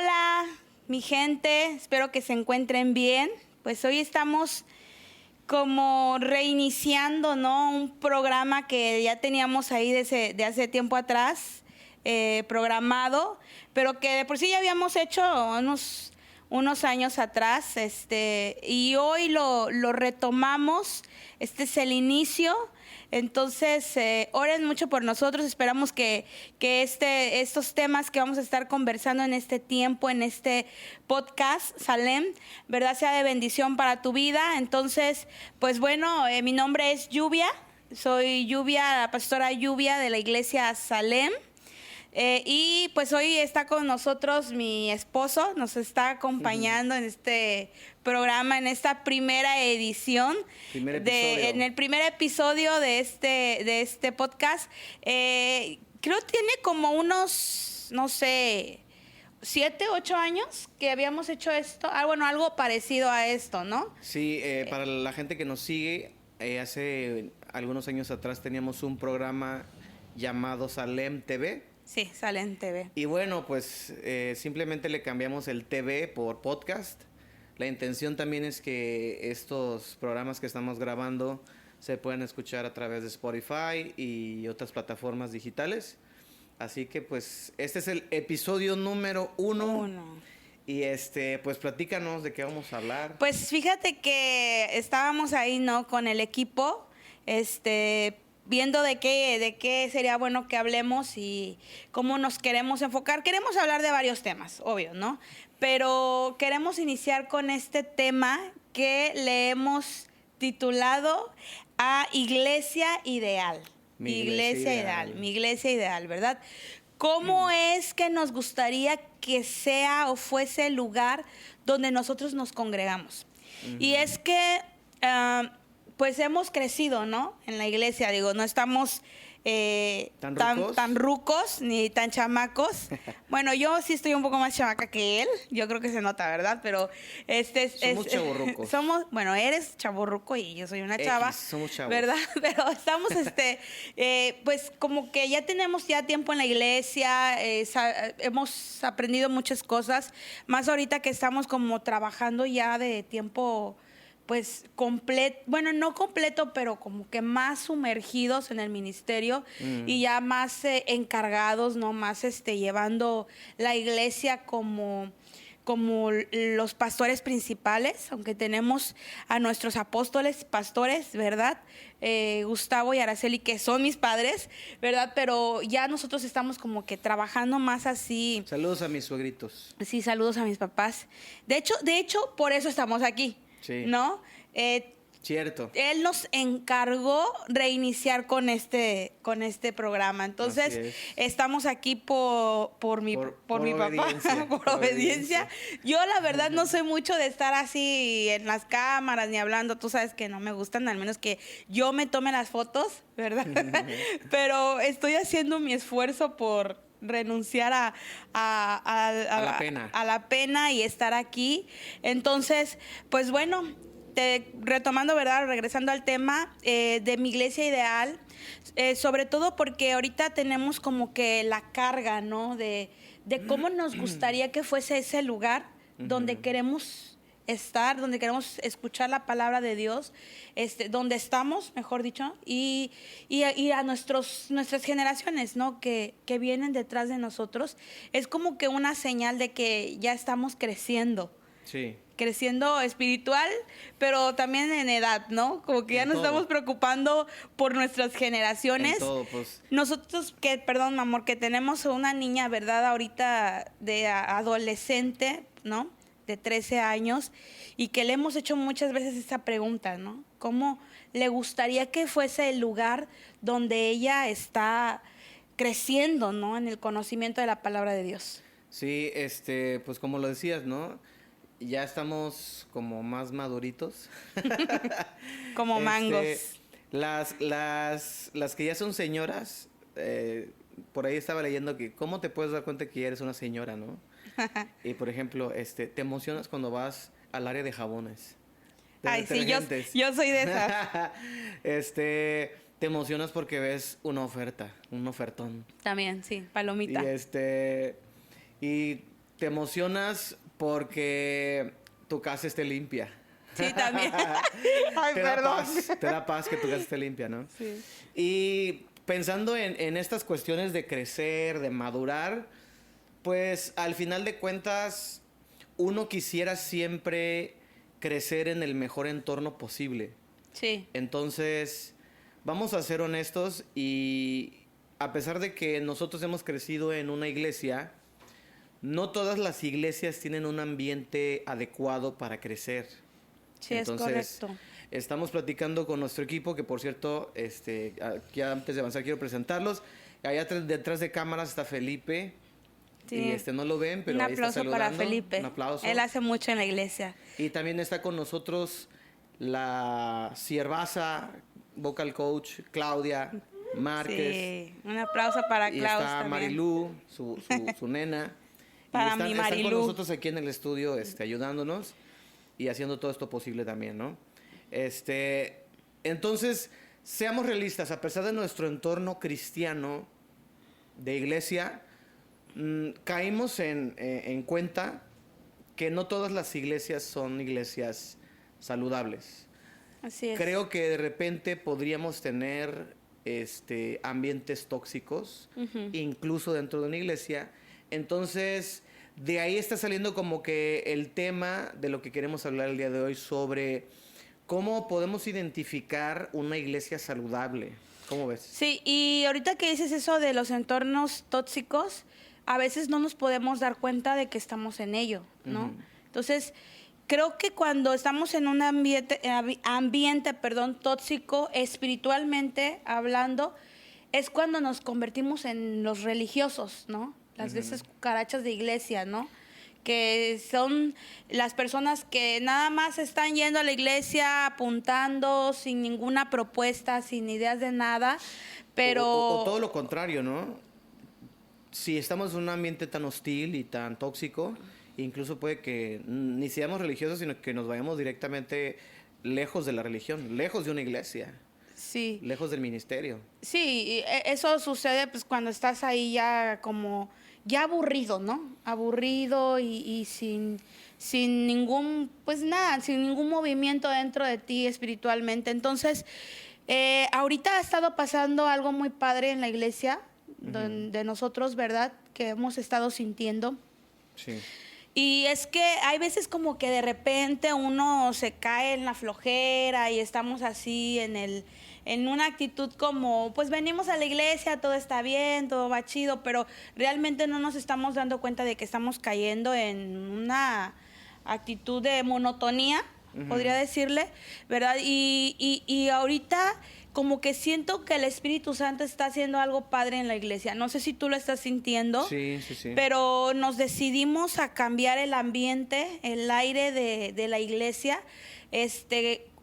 Hola, mi gente, espero que se encuentren bien. Pues hoy estamos como reiniciando, ¿no? Un programa que ya teníamos ahí de hace tiempo atrás, programado, pero que de por sí ya habíamos hecho unos años atrás, y hoy lo retomamos. Este es el inicio. Entonces, oren mucho por nosotros. Esperamos que estos temas que vamos a estar conversando en este tiempo, en este podcast, Salem, ¿verdad? Sea de bendición para tu vida. Entonces, pues bueno, mi nombre es Lluvia. Soy Lluvia, la pastora Lluvia de la iglesia Salem. Y pues hoy está con nosotros mi esposo, nos está acompañando en este programa, en esta primera edición, en el primer episodio de este podcast. Creo que tiene como unos, no sé, 7, 8 años que habíamos hecho esto, algo parecido a esto, ¿no? Sí, para la gente que nos sigue, hace algunos años atrás teníamos un programa llamado Salem TV. Sí, Salem TV. Y bueno, pues simplemente le cambiamos el TV por podcast. La intención también es que estos programas que estamos grabando se puedan escuchar a través de Spotify y otras plataformas digitales. Así que pues este es el episodio número 1. Y pues platícanos de qué vamos a hablar. Pues fíjate que estábamos ahí, ¿no? Con el equipo, viendo de qué sería bueno que hablemos y cómo nos queremos enfocar. Queremos hablar de varios temas, obvio, ¿no? Pero queremos iniciar con este tema que le hemos titulado a Iglesia Ideal. Mi iglesia ideal, ¿verdad? ¿Cómo es que nos gustaría que sea o fuese el lugar donde nosotros nos congregamos? Y es que pues hemos crecido, ¿no? En la iglesia, digo, no estamos tan rucos ni tan chamacos. Bueno, yo sí estoy un poco más chamaca que él, yo creo que se nota, ¿verdad? Pero somos chavorrucos. Bueno, eres chavorruco y yo soy una chava. Somos chavos. ¿Verdad? Pero estamos, pues como que ya tenemos tiempo en la iglesia, hemos aprendido muchas cosas, más ahorita que estamos como trabajando ya de tiempo, pues completo, bueno, no completo, pero como que más sumergidos en el ministerio y ya más encargados, ¿no? Más llevando la iglesia como los pastores principales, aunque tenemos a nuestros apóstoles, pastores, ¿verdad? Gustavo y Araceli, que son mis padres, ¿verdad? Pero ya nosotros estamos como que trabajando más así. Saludos a mis suegritos. Sí, saludos a mis papás. De hecho, por eso estamos aquí. Sí. ¿No? Cierto. Él nos encargó reiniciar con este programa. Entonces, estamos aquí por mi papá, por obediencia. Yo, la verdad, no soy mucho de estar así en las cámaras ni hablando. Tú sabes que no me gustan, al menos que yo me tome las fotos, ¿verdad? Pero estoy haciendo mi esfuerzo por renunciar a la pena y estar aquí. Entonces, pues bueno, retomando, ¿verdad? Regresando al tema de mi iglesia ideal, sobre todo porque ahorita tenemos como que la carga, ¿no? De cómo nos gustaría que fuese ese lugar donde queremos estar, donde queremos escuchar la palabra de Dios, donde estamos, mejor dicho, y a nuestras generaciones, ¿no? Que vienen detrás de nosotros. Es como que una señal de que ya estamos creciendo. Sí. Creciendo espiritual, pero también en edad, ¿no? Como que ya nos estamos preocupando por nuestras generaciones. En todo, pues. Nosotros, perdón, mi amor, que tenemos una niña, ¿verdad? Ahorita de adolescente, ¿no? De 13 años, y que le hemos hecho muchas veces esa pregunta, ¿no? ¿Cómo le gustaría que fuese el lugar donde ella está creciendo, ¿no? En el conocimiento de la palabra de Dios. Sí, pues como lo decías, ¿no? Ya estamos como más maduritos. Como mangos. Las que ya son señoras, por ahí estaba leyendo que cómo te puedes dar cuenta que ya eres una señora, ¿no? Y por ejemplo, te emocionas cuando vas al área de jabones. Ay, sí, yo soy de esas. Te emocionas porque ves una oferta, un ofertón. También, sí, palomita. Y Te emocionas porque tu casa esté limpia. Sí, también. Ay, perdón. Te da paz que tu casa esté limpia, ¿no? Sí. Y pensando en estas cuestiones de crecer, de madurar, pues al final de cuentas uno quisiera siempre crecer en el mejor entorno posible. Sí. Entonces, vamos a ser honestos y a pesar de que nosotros hemos crecido en una iglesia, no todas las iglesias tienen un ambiente adecuado para crecer. Sí, Entonces, es correcto. estamos platicando con nuestro equipo, que por cierto, ya antes de avanzar quiero presentarlos. Allá detrás de cámaras está Felipe. Sí. Y no lo ven, pero un ahí está aplauso para saludando. Felipe. Un aplauso. Él hace mucho en la iglesia. Y también está con nosotros la siervaza, vocal coach, Claudia Márquez. Sí, un aplauso para Y Claus está también. Marilú, su nena. Para y están, mi están con Marilú. nosotros aquí en el estudio ayudándonos y haciendo todo esto posible también, ¿no? Entonces, seamos realistas, a pesar de nuestro entorno cristiano de iglesia, caímos en cuenta que no todas las iglesias son iglesias saludables. Así es. Creo que de repente podríamos tener ambientes tóxicos, incluso dentro de una iglesia. Entonces, de ahí está saliendo como que el tema de lo que queremos hablar el día de hoy sobre cómo podemos identificar una iglesia saludable. ¿Cómo ves? Sí, y ahorita que dices eso de los entornos tóxicos, a veces no nos podemos dar cuenta de que estamos en ello, ¿no? Ujú. Entonces, creo que cuando estamos en un ambiente tóxico, espiritualmente hablando, es cuando nos convertimos en los religiosos, ¿no? Las de esas cucarachas de iglesia, ¿no? Que son las personas que nada más están yendo a la iglesia apuntando sin ninguna propuesta, sin ideas de nada, pero... O todo lo contrario, ¿no? Si estamos en un ambiente tan hostil y tan tóxico, incluso puede que ni seamos religiosos, sino que nos vayamos directamente lejos de la religión, lejos de una iglesia, Sí. lejos del ministerio. Sí, y eso sucede pues cuando estás ahí ya como, ya aburrido, ¿no? Aburrido y sin ningún, pues nada, sin ningún movimiento dentro de ti espiritualmente. Entonces, ahorita ha estado pasando algo muy padre en la iglesia, de nosotros, ¿verdad? Que hemos estado sintiendo. Sí. Y es que hay veces como que de repente uno se cae en la flojera y estamos así en una actitud como, pues venimos a la iglesia, todo está bien, todo va chido, pero realmente no nos estamos dando cuenta de que estamos cayendo en una actitud de monotonía, podría decirle, ¿verdad? Y ahorita como que siento que el Espíritu Santo está haciendo algo padre en la iglesia. No sé si tú lo estás sintiendo. Sí. Pero nos decidimos a cambiar el ambiente, el aire de la iglesia,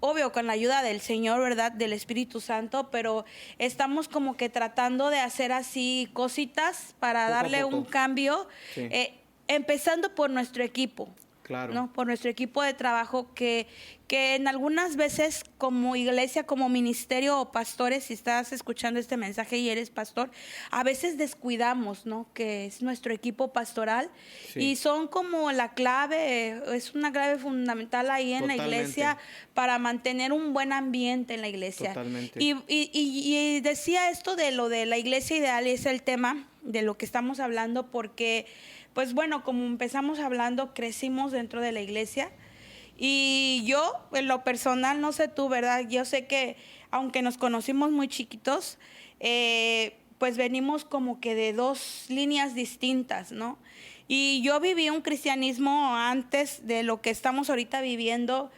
obvio con la ayuda del Señor, ¿verdad? Del Espíritu Santo, pero estamos como que tratando de hacer así cositas para Poco a darle poco. un cambio, Sí. empezando por nuestro equipo. Claro. ¿No? Por nuestro equipo de trabajo que en algunas veces como iglesia, como ministerio o pastores, si estás escuchando este mensaje y eres pastor, a veces descuidamos, ¿no? Que es nuestro equipo pastoral. Sí. Y son como la clave, es una clave fundamental ahí en Totalmente. la iglesia para mantener un buen ambiente en la iglesia. Totalmente. Y decía esto de lo de la iglesia ideal, y es el tema de lo que estamos hablando porque... Pues bueno, como empezamos hablando, crecimos dentro de la iglesia y yo, en lo personal, no sé tú, ¿verdad? Yo sé que aunque nos conocimos muy chiquitos, pues venimos como que de dos líneas distintas, ¿no? Y yo viví un cristianismo antes de lo que estamos ahorita viviendo,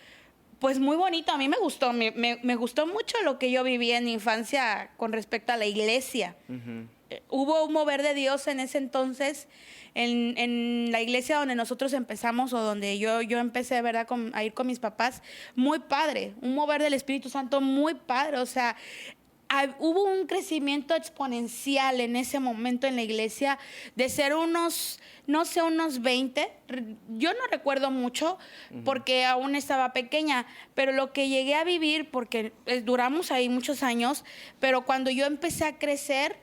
pues muy bonito. A mí me gustó, me gustó mucho lo que yo viví en mi infancia con respecto a la iglesia. Hubo un mover de Dios en ese entonces en la iglesia donde nosotros empezamos o donde yo empecé, ¿verdad? A ir con mis papás, muy padre, un mover del Espíritu Santo muy padre, o sea, hubo un crecimiento exponencial en ese momento en la iglesia de ser unos 20, yo no recuerdo mucho porque aún estaba pequeña, pero lo que llegué a vivir, porque duramos ahí muchos años, pero cuando yo empecé a crecer,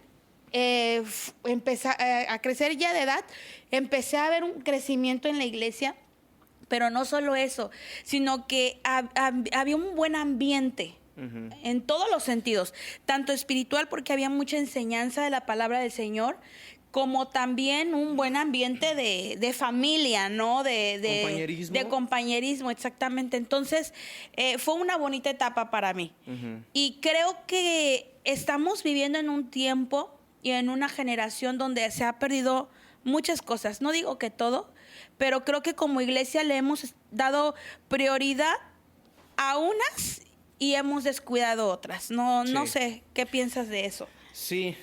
empecé a crecer ya de edad, empecé a ver un crecimiento en la iglesia, pero no solo eso, sino que había un buen ambiente. En todos los sentidos, tanto espiritual porque había mucha enseñanza de la palabra del Señor, como también un buen ambiente de familia, ¿no? Compañerismo. De compañerismo, exactamente. Entonces, fue una bonita etapa para mí. Y creo que estamos viviendo en un tiempo y en una generación donde se ha perdido muchas cosas. No digo que todo, pero creo que como iglesia le hemos dado prioridad a unas y hemos descuidado otras. No sé, ¿qué piensas de eso? Sí,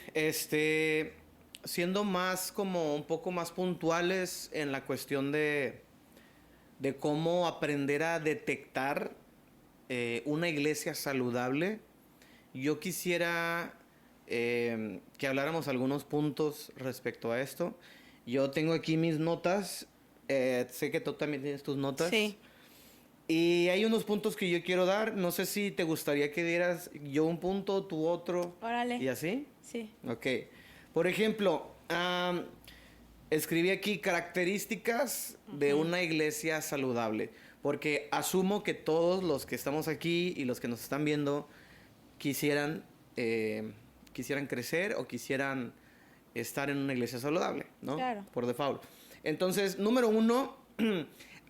siendo más como un poco más puntuales en la cuestión de cómo aprender a detectar una iglesia saludable, yo quisiera que habláramos algunos puntos respecto a esto. Yo tengo aquí mis notas, sé que tú también tienes tus notas. Sí. Y hay unos puntos que yo quiero dar. No sé si te gustaría que dieras yo un punto, tú otro. Órale. ¿Y así? Sí. Ok. Por ejemplo, escribí aquí características de una iglesia saludable. Porque asumo que todos los que estamos aquí y los que nos están viendo quisieran crecer o quisieran estar en una iglesia saludable, ¿no? Claro. Por default. Entonces, número 1...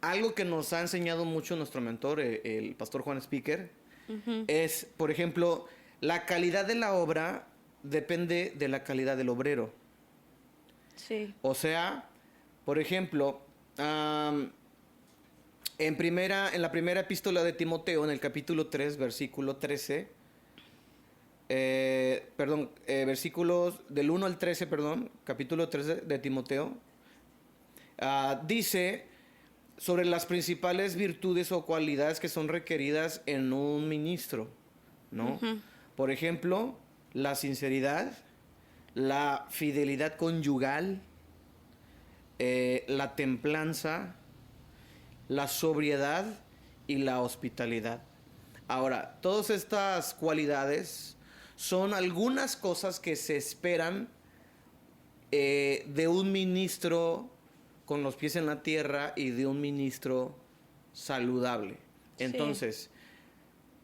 algo que nos ha enseñado mucho nuestro mentor, el pastor Juan Speaker, es, por ejemplo, la calidad de la obra depende de la calidad del obrero. Sí. O sea, por ejemplo, en la primera epístola de Timoteo, en el capítulo 3, versículo 13, versículos del 1 al 13, capítulo 3 de Timoteo, dice sobre las principales virtudes o cualidades que son requeridas en un ministro, ¿no? Por ejemplo, la sinceridad, la fidelidad conyugal, la templanza, la sobriedad y la hospitalidad. Ahora, todas estas cualidades son algunas cosas que se esperan de un ministro con los pies en la tierra y de un ministro saludable. Entonces,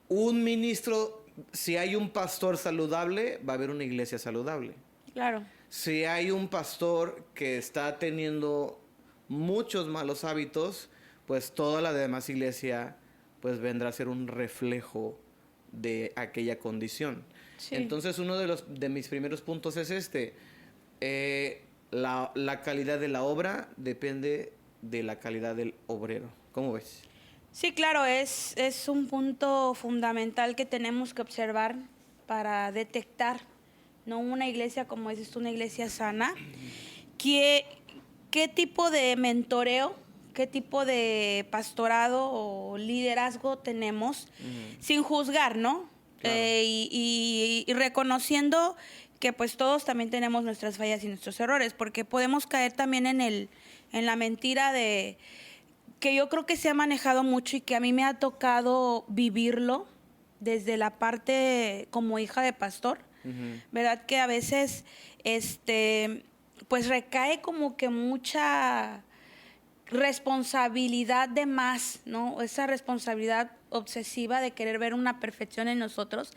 un ministro, si hay un pastor saludable, va a haber una iglesia saludable. Claro. Si hay un pastor que está teniendo muchos malos hábitos, pues toda la demás iglesia pues vendrá a ser un reflejo de aquella condición. Sí. Entonces, uno de mis primeros puntos es la calidad de la obra depende de la calidad del obrero. ¿Cómo ves? Sí, claro, es un punto fundamental que tenemos que observar para detectar, ¿no? Una iglesia, como dices tú, una iglesia sana. ¿Qué tipo de mentoreo, qué tipo de pastorado o liderazgo tenemos? Sin juzgar, ¿no? Claro. Y reconociendo que pues todos también tenemos nuestras fallas y nuestros errores, porque podemos caer también en la mentira de que yo creo que se ha manejado mucho y que a mí me ha tocado vivirlo desde la parte como hija de pastor, ¿verdad? Que a veces pues recae como que mucha responsabilidad de más, ¿no? Esa responsabilidad obsesiva de querer ver una perfección en nosotros.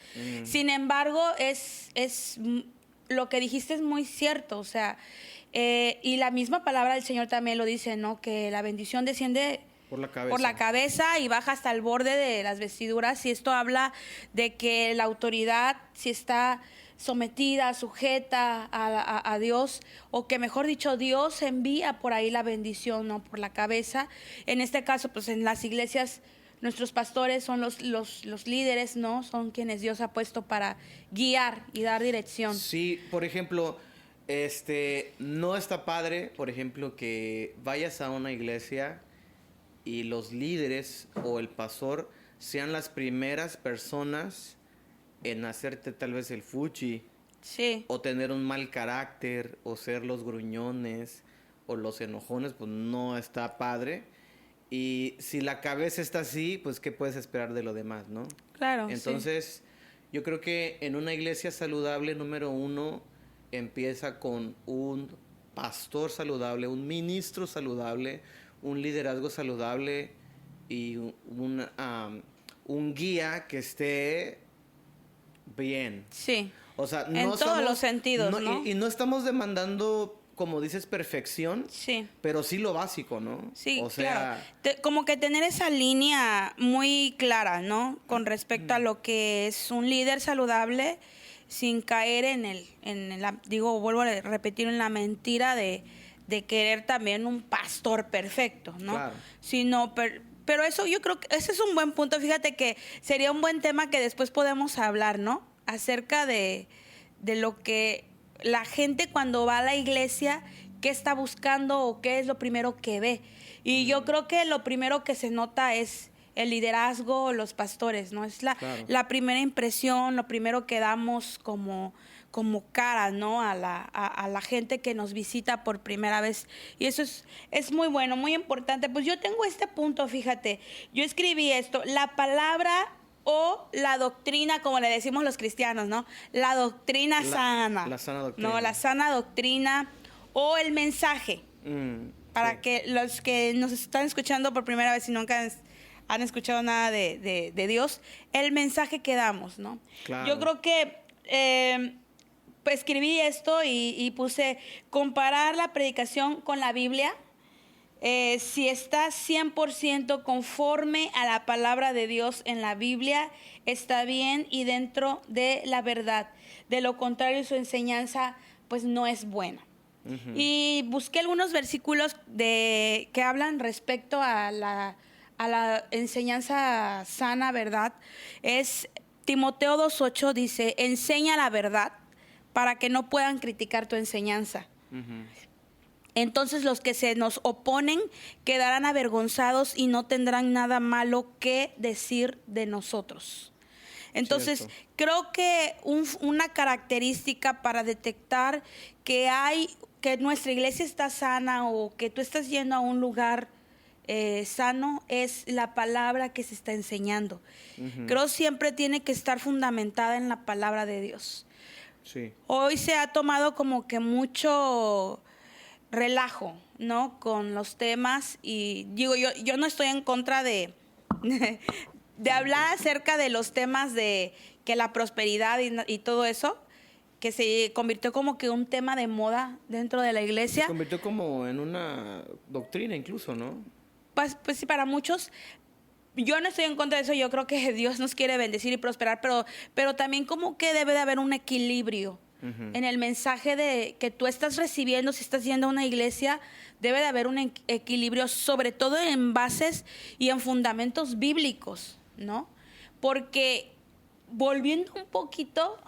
Sin embargo, es lo que dijiste es muy cierto, o sea, y la misma palabra del Señor también lo dice, ¿no? Que la bendición desciende por la cabeza y baja hasta el borde de las vestiduras, y esto habla de que la autoridad, si está sometida, sujeta a Dios, o que mejor dicho, Dios envía por ahí la bendición, ¿no? Por la cabeza. En este caso, pues en las iglesias, nuestros pastores son los líderes, ¿no? Son quienes Dios ha puesto para guiar y dar dirección. Sí, por ejemplo, no está padre, por ejemplo, que vayas a una iglesia y los líderes o el pastor sean las primeras personas en hacerte tal vez el fuchi, sí, o tener un mal carácter, o ser los gruñones o los enojones, pues no está padre. Y si la cabeza está así, pues ¿qué puedes esperar de lo demás, no? Claro. Entonces, yo creo que en una iglesia saludable, número 1, empieza con un pastor saludable, un ministro saludable, un liderazgo saludable y un guía que esté bien. Sí. O sea, En todos los sentidos, ¿no? Y no estamos demandando, como dices, perfección, Sí. pero sí lo básico, ¿no? Sí, o sea, claro. Como que tener esa línea muy clara, ¿no? Con respecto a lo que es un líder saludable, sin caer digo, vuelvo a repetir, en la mentira de querer también un pastor perfecto, ¿no? Claro. Sino, pero eso yo creo que ese es un buen punto. Fíjate que sería un buen tema que después podemos hablar, ¿no? Acerca de lo que la gente cuando va a la iglesia, qué está buscando o qué es lo primero que ve. Y yo creo que lo primero que se nota es el liderazgo, los pastores, ¿no? Es Claro. la primera impresión, lo primero que damos como cara, ¿no? A la gente que nos visita por primera vez. Y eso es muy bueno, muy importante. Pues yo tengo este punto, fíjate. Yo escribí esto, la palabra o la doctrina, como le decimos los cristianos, ¿no? La doctrina sana. La sana doctrina. No, la sana doctrina o el mensaje. Para sí. que los que nos están escuchando por primera vez y nunca han escuchado nada de Dios, el mensaje que damos, ¿no? Claro. Yo creo que pues escribí esto y puse comparar la predicación con la Biblia. Si está 100% conforme a la palabra de Dios en la Biblia, está bien y dentro de la verdad. De lo contrario, su enseñanza pues no es buena. Uh-huh. Y busqué algunos versículos que hablan respecto a la enseñanza sana, ¿verdad? Es Timoteo 2:8, dice, enseña la verdad para que no puedan criticar tu enseñanza. Uh-huh. Entonces los que se nos oponen quedarán avergonzados y no tendrán nada malo que decir de nosotros. Entonces, Cierto. Creo que una característica para detectar que nuestra iglesia está sana o que tú estás yendo a un lugar sano es la palabra que se está enseñando. Uh-huh. Creo siempre tiene que estar fundamentada en la palabra de Dios. Sí. Hoy se ha tomado como que mucho relajo, ¿no? Con los temas y digo, yo no estoy en contra de hablar acerca de los temas de que la prosperidad y todo eso, que se convirtió como que un tema de moda dentro de la iglesia. Se convirtió como en una doctrina incluso, ¿no? Pues sí, para muchos. Yo no estoy en contra de eso, yo creo que Dios nos quiere bendecir y prosperar, pero también como que debe de haber un equilibrio. Uh-huh. En el mensaje de que tú estás recibiendo, si estás yendo a una iglesia, debe de haber un equilibrio, sobre todo en bases y en fundamentos bíblicos, ¿no? Porque volviendo un poquito,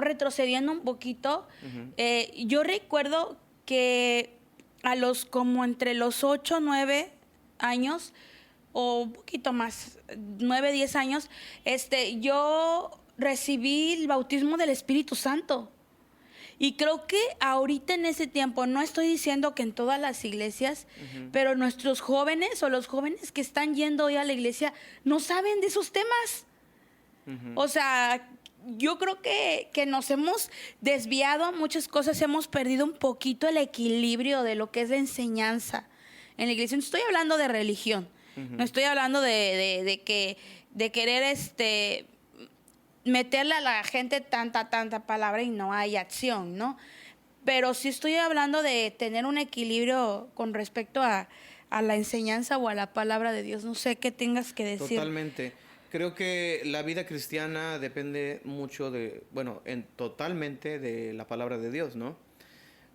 retrocediendo un poquito, uh-huh. Yo recuerdo que como entre los 8 o 9 años, o un poquito más, 9, 10 años, yo recibí el bautismo del Espíritu Santo. Y creo que ahorita en ese tiempo, no estoy diciendo que en todas las iglesias, uh-huh. pero nuestros jóvenes o los jóvenes que están yendo hoy a la iglesia no saben de esos temas. Uh-huh. O sea, yo creo que nos hemos desviado a muchas cosas, hemos perdido un poquito el equilibrio de lo que es la enseñanza en la iglesia. No estoy hablando de religión, uh-huh. no estoy hablando de querer meterle a la gente tanta palabra y no hay acción, ¿no? Pero sí estoy hablando de tener un equilibrio con respecto a la enseñanza o a la palabra de Dios. No sé qué tengas que decir. Totalmente. Creo que la vida cristiana depende mucho totalmente de la palabra de Dios, ¿no?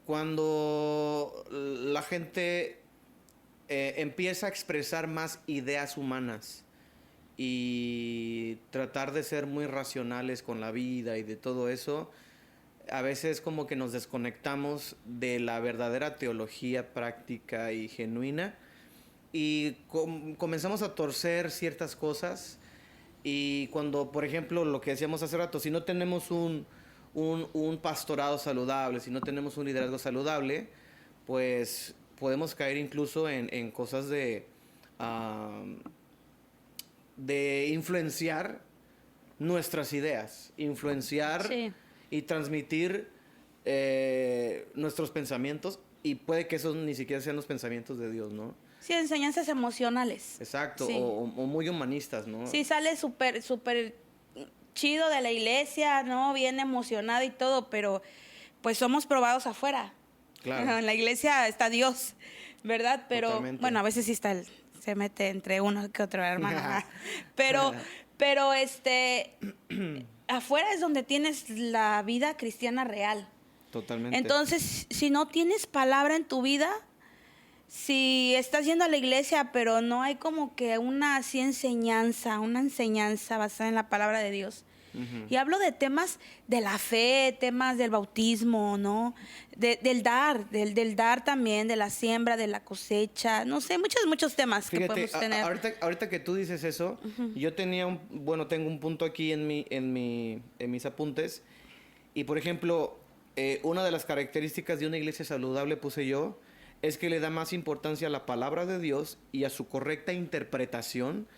Cuando la gente empieza a expresar más ideas humanas y tratar de ser muy racionales con la vida y de todo eso, a veces como que nos desconectamos de la verdadera teología práctica y genuina y comenzamos a torcer ciertas cosas. Y cuando, por ejemplo, lo que decíamos hace rato, si no tenemos un pastorado saludable, si no tenemos un liderazgo saludable, pues podemos caer incluso en cosas de influenciar nuestras ideas, influenciar sí. y transmitir nuestros pensamientos y puede que esos ni siquiera sean los pensamientos de Dios, ¿no? Sí, enseñanzas emocionales. Exacto, Sí. o muy humanistas, ¿no? Sí, sale súper chido de la iglesia, ¿no? Bien emocionado y todo, pero pues somos probados afuera. Claro. En la iglesia está Dios, ¿verdad? Pero Totalmente. bueno, a veces sí se mete entre uno que otro hermano. ¿verdad? pero afuera es donde tienes la vida cristiana real. Totalmente. Entonces, si no tienes palabra en tu vida, si estás yendo a la iglesia, pero no hay como que una enseñanza basada en la palabra de Dios. Y hablo de temas de la fe, temas del bautismo, ¿no? Del dar también, de la siembra, de la cosecha, no sé, muchos temas que podemos tener. Ahorita que tú dices eso, yo tengo un punto aquí en mis apuntes. Y por ejemplo, una de las características de una iglesia saludable, puse yo, es que le da más importancia a la palabra de Dios y a su correcta interpretación.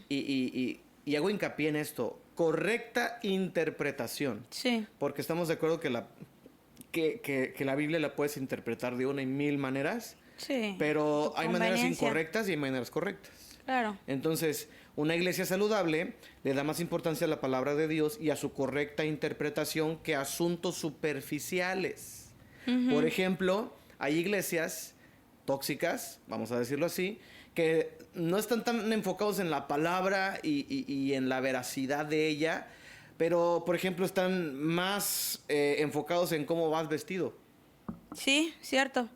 Y hago hincapié en esto, correcta interpretación. Sí. Porque estamos de acuerdo que la Biblia la puedes interpretar de una y mil maneras. Sí. Pero hay maneras incorrectas y hay maneras correctas. Claro. Entonces, una iglesia saludable le da más importancia a la palabra de Dios y a su correcta interpretación que a asuntos superficiales. Por ejemplo, hay iglesias tóxicas, vamos a decirlo así, que no están tan enfocados en la palabra y en la veracidad de ella, pero, por ejemplo, están más enfocados en cómo vas vestido. Sí, cierto.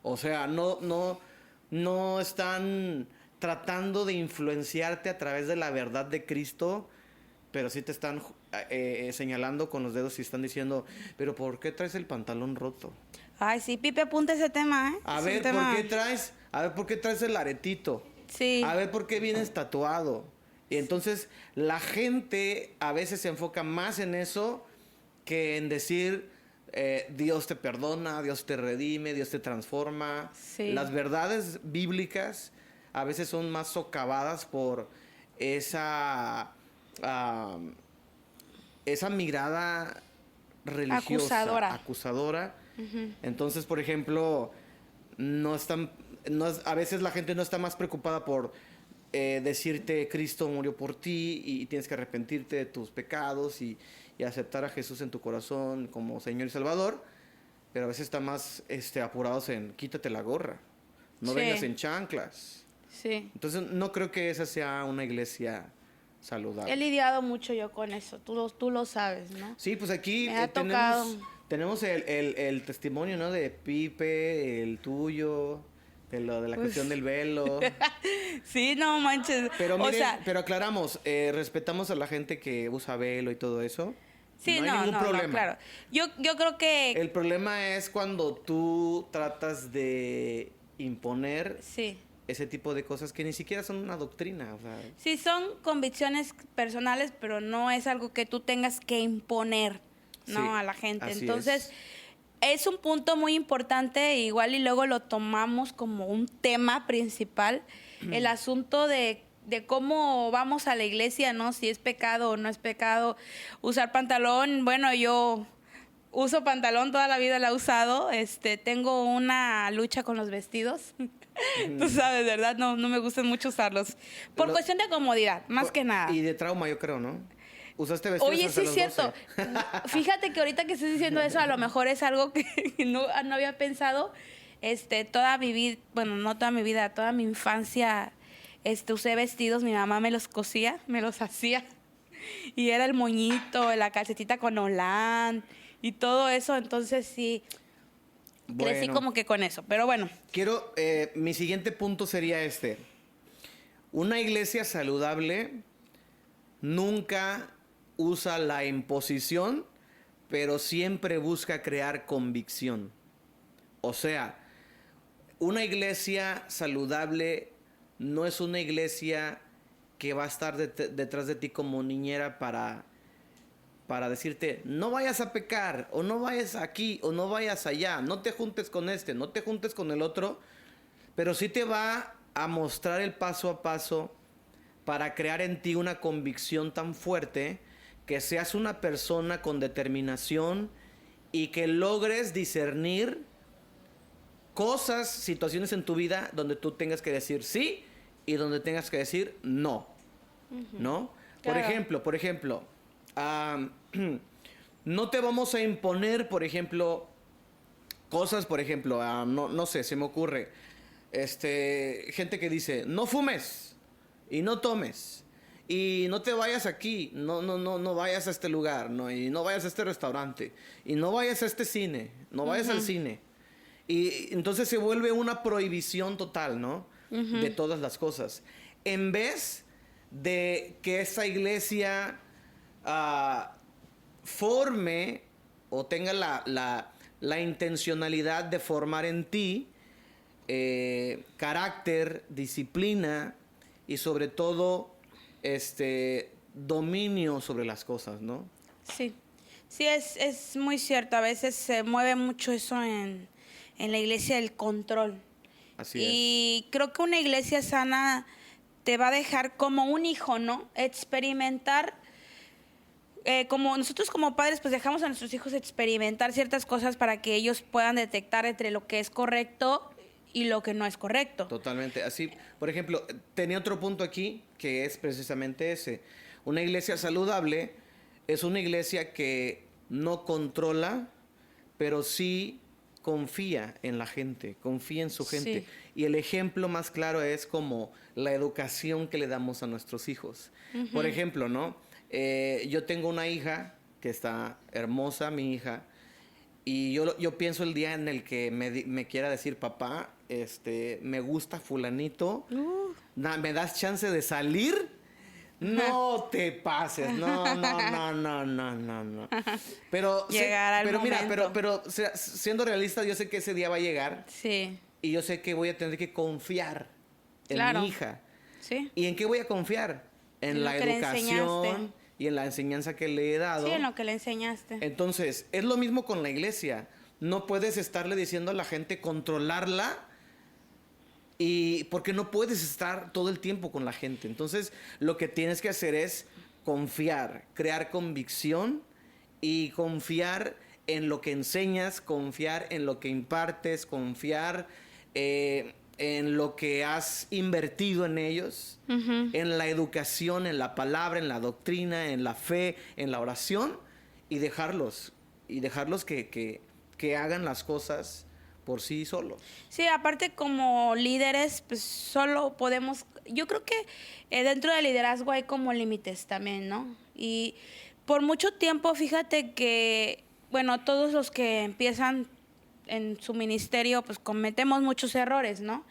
O sea, no están tratando de influenciarte a través de la verdad de Cristo, pero sí te están señalando con los dedos y están diciendo, pero ¿por qué traes el pantalón roto? Ay, sí, Pipe, apunta ese tema, ¿eh? A Es ver, un tema... ¿por qué traes el aretito? Sí. A ver, ¿por qué vienes tatuado? Y entonces la gente a veces se enfoca más en eso que en decir, Dios te perdona, Dios te redime, Dios te transforma. Sí. Las verdades bíblicas a veces son más socavadas por esa mirada religiosa, acusadora. Entonces, por ejemplo, a veces la gente no está más preocupada por decirte Cristo murió por ti y tienes que arrepentirte de tus pecados y aceptar a Jesús en tu corazón como Señor y Salvador, pero a veces está más apurados en quítate la gorra, no vengas en chanclas. Sí. Entonces no creo que esa sea una iglesia saludable. He lidiado mucho yo con eso, tú lo sabes, ¿no? Sí, pues aquí tenemos el testimonio, ¿no? De Pipe, el tuyo, de la cuestión del velo. Sí, no manches. Pero miren, pero aclaramos, respetamos a la gente que usa velo y todo eso. Sí, no hay ningún problema. No, claro. Yo creo que... El problema es cuando tú tratas de imponer ese tipo de cosas que ni siquiera son una doctrina. O sea. Sí, son convicciones personales, pero no es algo que tú tengas que imponer, ¿no? A la gente. Entonces, es un punto muy importante, igual y luego lo tomamos como un tema principal, el asunto de cómo vamos a la iglesia, ¿no? Si es pecado o no es pecado usar pantalón. Bueno, yo uso pantalón, toda la vida la he usado. Tengo una lucha con los vestidos. Tú sabes, ¿verdad? No me gustan mucho usarlos. Por cuestión de comodidad, más que nada. Y de trauma, yo creo, ¿no? Usaste vestidos. Oye, sí es cierto. Fíjate que ahorita que estás diciendo eso, a lo mejor es algo que no había pensado. Toda mi vida, bueno, no toda mi vida, toda mi infancia, usé vestidos. Mi mamá me los cosía, me los hacía. Y era el moñito, la calcetita con holán y todo eso. Entonces sí, crecí como que con eso. Pero bueno. Mi siguiente punto sería Una iglesia saludable nunca usa la imposición, pero siempre busca crear convicción. O sea, una iglesia saludable no es una iglesia que va a estar detrás de ti como niñera para decirte, no vayas a pecar, o no vayas aquí, o no vayas allá, no te juntes con no te juntes con el otro, pero sí te va a mostrar el paso a paso para crear en ti una convicción tan fuerte que seas una persona con determinación y que logres discernir cosas, situaciones en tu vida donde tú tengas que decir sí y donde tengas que decir no, ¿no? Claro. Por ejemplo, no te vamos a imponer, por ejemplo, cosas, por ejemplo, no sé, se me ocurre, gente que dice, no fumes y no tomes y no te vayas aquí, no vayas a este lugar, no, y no vayas a este restaurante y no vayas a este cine, no vayas al cine. Y entonces se vuelve una prohibición total, ¿no? De todas las cosas. En vez de que esa iglesia forme o tenga la intencionalidad de formar en ti carácter, disciplina y sobre todo dominio sobre las cosas, ¿no? Sí, sí, es muy cierto. A veces se mueve mucho eso en la iglesia, el control. Así y creo que una iglesia sana te va a dejar como un hijo, ¿no? Experimentar, como nosotros como padres pues dejamos a nuestros hijos experimentar ciertas cosas para que ellos puedan detectar entre lo que es correcto y lo que no es correcto. Totalmente. Así, por ejemplo, tenía otro punto aquí que es precisamente ese. Una iglesia saludable es una iglesia que no controla, pero sí confía en la gente, confía en su gente. Sí. Y el ejemplo más claro es como la educación que le damos a nuestros hijos. Por ejemplo, ¿no? Yo tengo una hija que está hermosa, mi hija, y yo pienso el día en el que me quiera decir, papá, me gusta fulanito, ¿me das chance de salir? No te pases, no. Pero, Llegará el mira, momento. pero siendo realista, yo sé que ese día va a llegar Sí, y yo sé que voy a tener que confiar en claro. mi hija. Sí. ¿Y en qué voy a confiar? En En la lo que le educación enseñaste. y en la enseñanza que le he dado. Sí, en lo que le enseñaste. Entonces, es lo mismo con la iglesia. No puedes estarle diciendo a la gente controlarla y porque no puedes estar todo el tiempo con la gente. Entonces, lo que tienes que hacer es confiar, crear convicción y confiar en lo que enseñas, confiar en lo que impartes, confiar en lo que has invertido en ellos, en la educación, en la palabra, en la doctrina, en la fe, en la oración y dejarlos que hagan las cosas por sí solos. Sí, aparte como líderes, pues solo podemos, yo creo que dentro del liderazgo hay como límites también, ¿no? Y por mucho tiempo, fíjate que, bueno, todos los que empiezan en su ministerio, pues cometemos muchos errores, ¿no?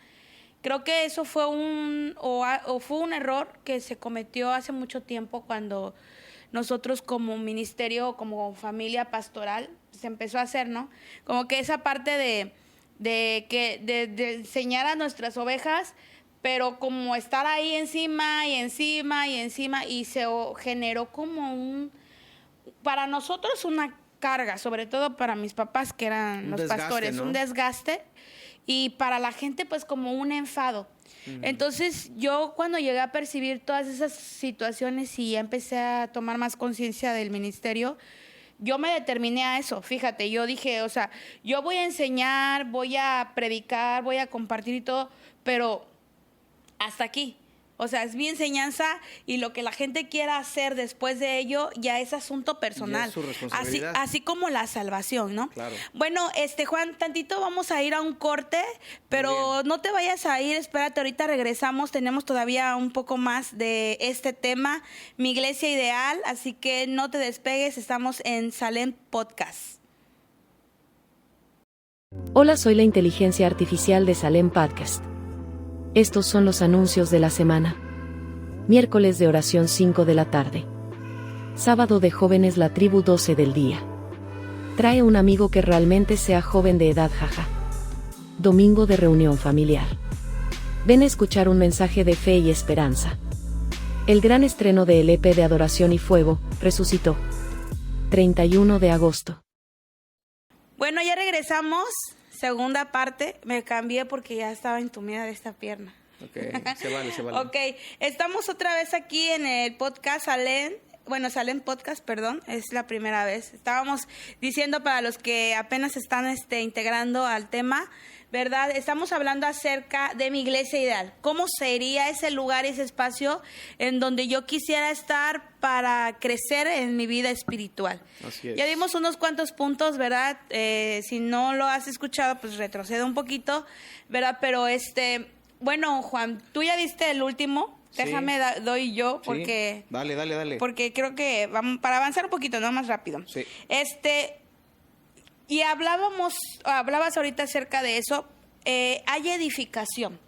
Creo que eso fue fue un error que se cometió hace mucho tiempo cuando nosotros como ministerio, como familia pastoral, se empezó a hacer, ¿no? Como que esa parte de enseñar a nuestras ovejas, pero como estar ahí encima y encima y encima, y se generó como para nosotros una carga, sobre todo para mis papás que eran Un los desgaste, pastores, ¿no? un desgaste, y para la gente pues como un enfado. Entonces yo cuando llegué a percibir todas esas situaciones y empecé a tomar más conciencia del ministerio, yo me determiné a eso, fíjate, yo dije, o sea, yo voy a enseñar, voy a predicar, voy a compartir y todo, pero hasta aquí. O sea, es mi enseñanza y lo que la gente quiera hacer después de ello ya es asunto personal. Ya es su responsabilidad. Así como la salvación, ¿no? Claro. Bueno, Juan, tantito vamos a ir a un corte, pero no te vayas a ir, espérate, ahorita regresamos, tenemos todavía un poco más de este tema, mi iglesia ideal, así que no te despegues, estamos en Salem Podcast. Hola, soy la inteligencia artificial de Salem Podcast. Estos son los anuncios de la semana. Miércoles de oración 5 de la tarde. Sábado de jóvenes la tribu 12 del día. Trae un amigo que realmente sea joven de edad, jaja. Domingo de reunión familiar. Ven a escuchar un mensaje de fe y esperanza. El gran estreno del EP de Adoración y Fuego, Resucitó. 31 de agosto. Bueno, ya regresamos. Segunda parte, me cambié porque ya estaba entumida de esta pierna. Ok, se vale. Ok, estamos otra vez aquí en el podcast Salem. bueno, Salem Podcast, perdón, es la primera vez. Estábamos diciendo para los que apenas están integrando al tema, ¿verdad? Estamos hablando acerca de mi iglesia ideal. ¿Cómo sería ese lugar, ese espacio en donde yo quisiera estar para crecer en mi vida espiritual? Así es. Ya dimos unos cuantos puntos, ¿verdad? Si no lo has escuchado, pues retrocede un poquito, ¿verdad? Pero bueno, Juan, tú ya viste el último. Sí. Déjame doy yo porque... Sí. Dale. Porque creo que vamos para avanzar un poquito, ¿no? Más rápido. Sí. Y hablabas ahorita acerca de eso. Hay edificación.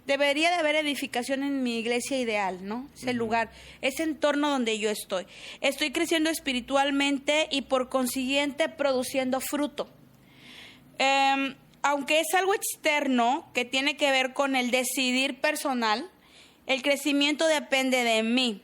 Debería de haber edificación en mi iglesia ideal, ¿no? Ese lugar, ese entorno donde yo estoy. Estoy creciendo espiritualmente y por consiguiente produciendo fruto. Aunque es algo externo que tiene que ver con el decidir personal, el crecimiento depende de mí.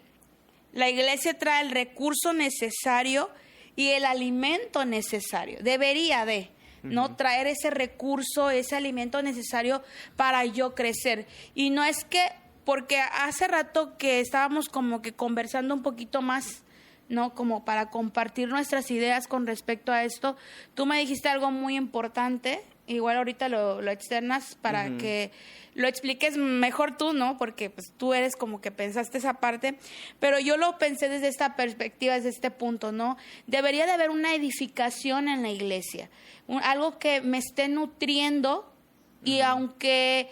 La iglesia trae el recurso necesario y el alimento necesario. Debería de, ¿no? Traer ese recurso, ese alimento necesario para yo crecer. Y no es que, porque hace rato que estábamos como que conversando un poquito más, ¿no? Como para compartir nuestras ideas con respecto a esto. Tú me dijiste algo muy importante. Igual ahorita lo externas para que lo expliques mejor tú, ¿no? Porque pues tú eres como que pensaste esa parte, pero yo lo pensé desde esta perspectiva, desde este punto, ¿no? Debería de haber una edificación en la iglesia, algo que me esté nutriendo y aunque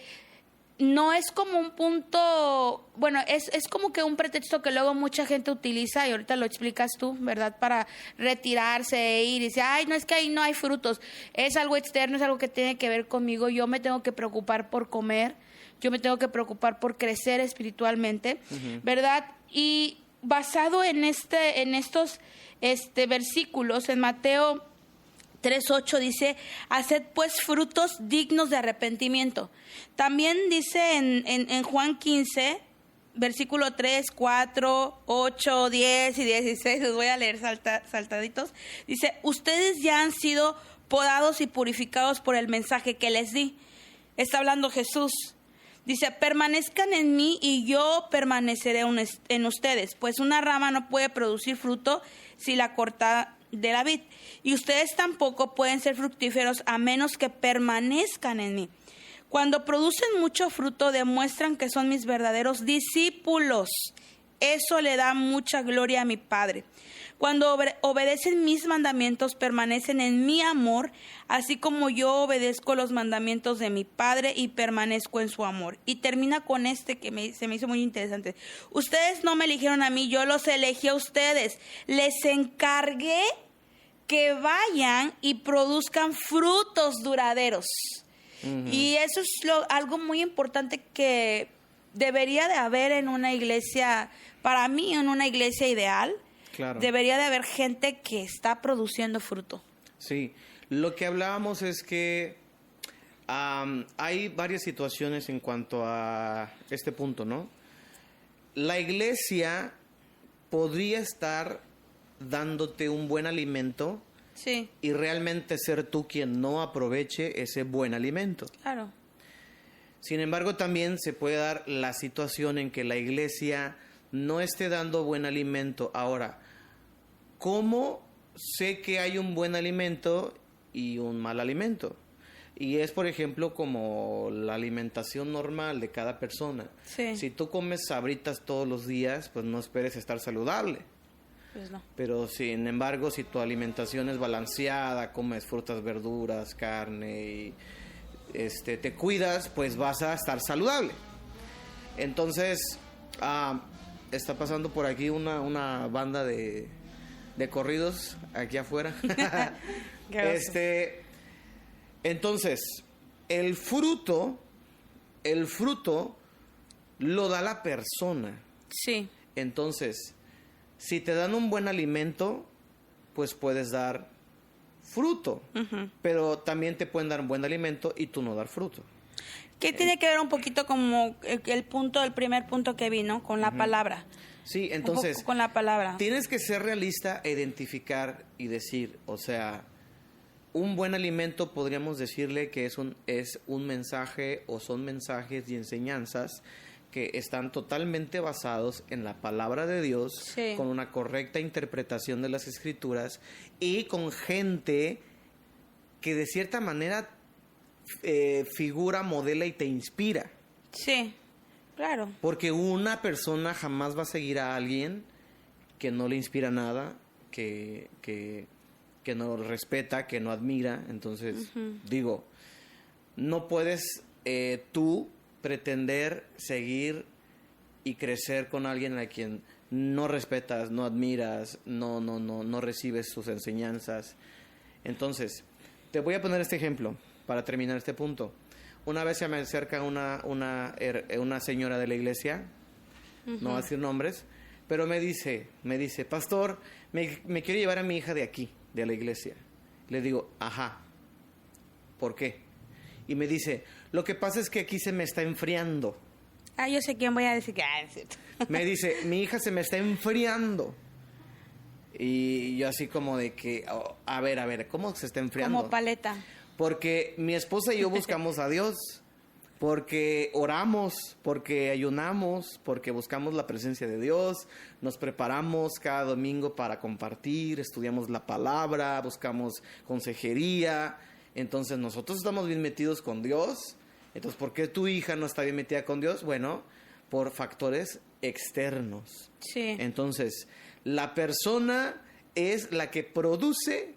no es como un punto, bueno, es como que un pretexto que luego mucha gente utiliza y ahorita lo explicas tú, ¿verdad? Para retirarse e ir y decir, ay, no, es que ahí no hay frutos. Es algo externo, es algo que tiene que ver conmigo. Yo me tengo que preocupar por comer, yo me tengo que preocupar por crecer espiritualmente, ¿verdad? Y basado en estos versículos, en Mateo 3:8 dice, haced pues frutos dignos de arrepentimiento. También dice en Juan 15, versículo 3, 4, 8, 10 y 16, los voy a leer saltaditos. Dice, ustedes ya han sido podados y purificados por el mensaje que les di. Está hablando Jesús. Dice, permanezcan en mí y yo permaneceré en ustedes, pues una rama no puede producir fruto si la corta de la vid, y ustedes tampoco pueden ser fructíferos a menos que permanezcan en mí. Cuando producen mucho fruto, demuestran que son mis verdaderos discípulos. Eso le da mucha gloria a mi Padre. Cuando obedecen mis mandamientos, permanecen en mi amor, así como yo obedezco los mandamientos de mi Padre y permanezco en su amor. Y termina con que se me hizo muy interesante. Ustedes no me eligieron a mí, yo los elegí a ustedes. Les encargué que vayan y produzcan frutos duraderos. Y eso es algo muy importante que debería de haber en una iglesia, para mí en una iglesia ideal. Claro. Debería de haber gente que está produciendo fruto. Sí, lo que hablábamos es que hay varias situaciones en cuanto a este punto, ¿no? La iglesia podría estar dándote un buen alimento, Sí, y realmente ser tú quien no aproveche ese buen alimento. claro. Sin embargo, también se puede dar la situación en que la iglesia no esté dando buen alimento. Ahora, ¿cómo sé que hay un buen alimento y un mal alimento? Y es, por ejemplo, como la alimentación normal de cada persona. Sí. Si tú comes Sabritas todos los días, pues no esperes estar saludable. Pues no. Pero sin embargo, si tu alimentación es balanceada, comes frutas, verduras, carne y te cuidas, pues vas a estar saludable. Entonces, está pasando por aquí una banda de corridos aquí afuera. Entonces, el fruto lo da la persona. Sí, Entonces, si te dan un buen alimento, pues puedes dar fruto. Pero también te pueden dar un buen alimento y tú no dar fruto. que tiene que ver un poquito como el primer punto que vi, ¿no? Con la palabra. Sí, entonces, Un poco con la palabra. tienes que ser realista e identificar y decir, o sea, un buen alimento podríamos decirle que es un mensaje o son mensajes y enseñanzas que están totalmente basados en la palabra de Dios, Sí. con una correcta interpretación de las escrituras y con gente que de cierta manera figura, modela y te inspira. Sí, claro. Porque una persona jamás va a seguir a alguien que no le inspira nada, que no respeta, que no admira. Entonces, digo, no puedes tú pretender seguir y crecer con alguien a quien no respetas, no admiras, no recibes sus enseñanzas. Entonces, te voy a poner este ejemplo para terminar este punto. Una vez se me acerca una señora de la iglesia, no voy a decir nombres, pero me dice, pastor, me quiero llevar a mi hija de aquí, de la iglesia. Le digo, ajá, ¿por qué? Y me dice, lo que pasa es que aquí se me está enfriando. Ah, yo sé quién voy a decir que... es cierto. Me dice, mi hija se me está enfriando. Y yo así como de que, a ver, ¿cómo se está enfriando? Como paleta. Porque mi esposa y yo buscamos a Dios, porque oramos, porque ayunamos, porque buscamos la presencia de Dios, nos preparamos cada domingo para compartir, estudiamos la palabra, buscamos consejería. Entonces nosotros estamos bien metidos con Dios. Entonces, ¿por qué tu hija no está bien metida con Dios? Bueno, por factores externos. Sí. Entonces, la persona es la que produce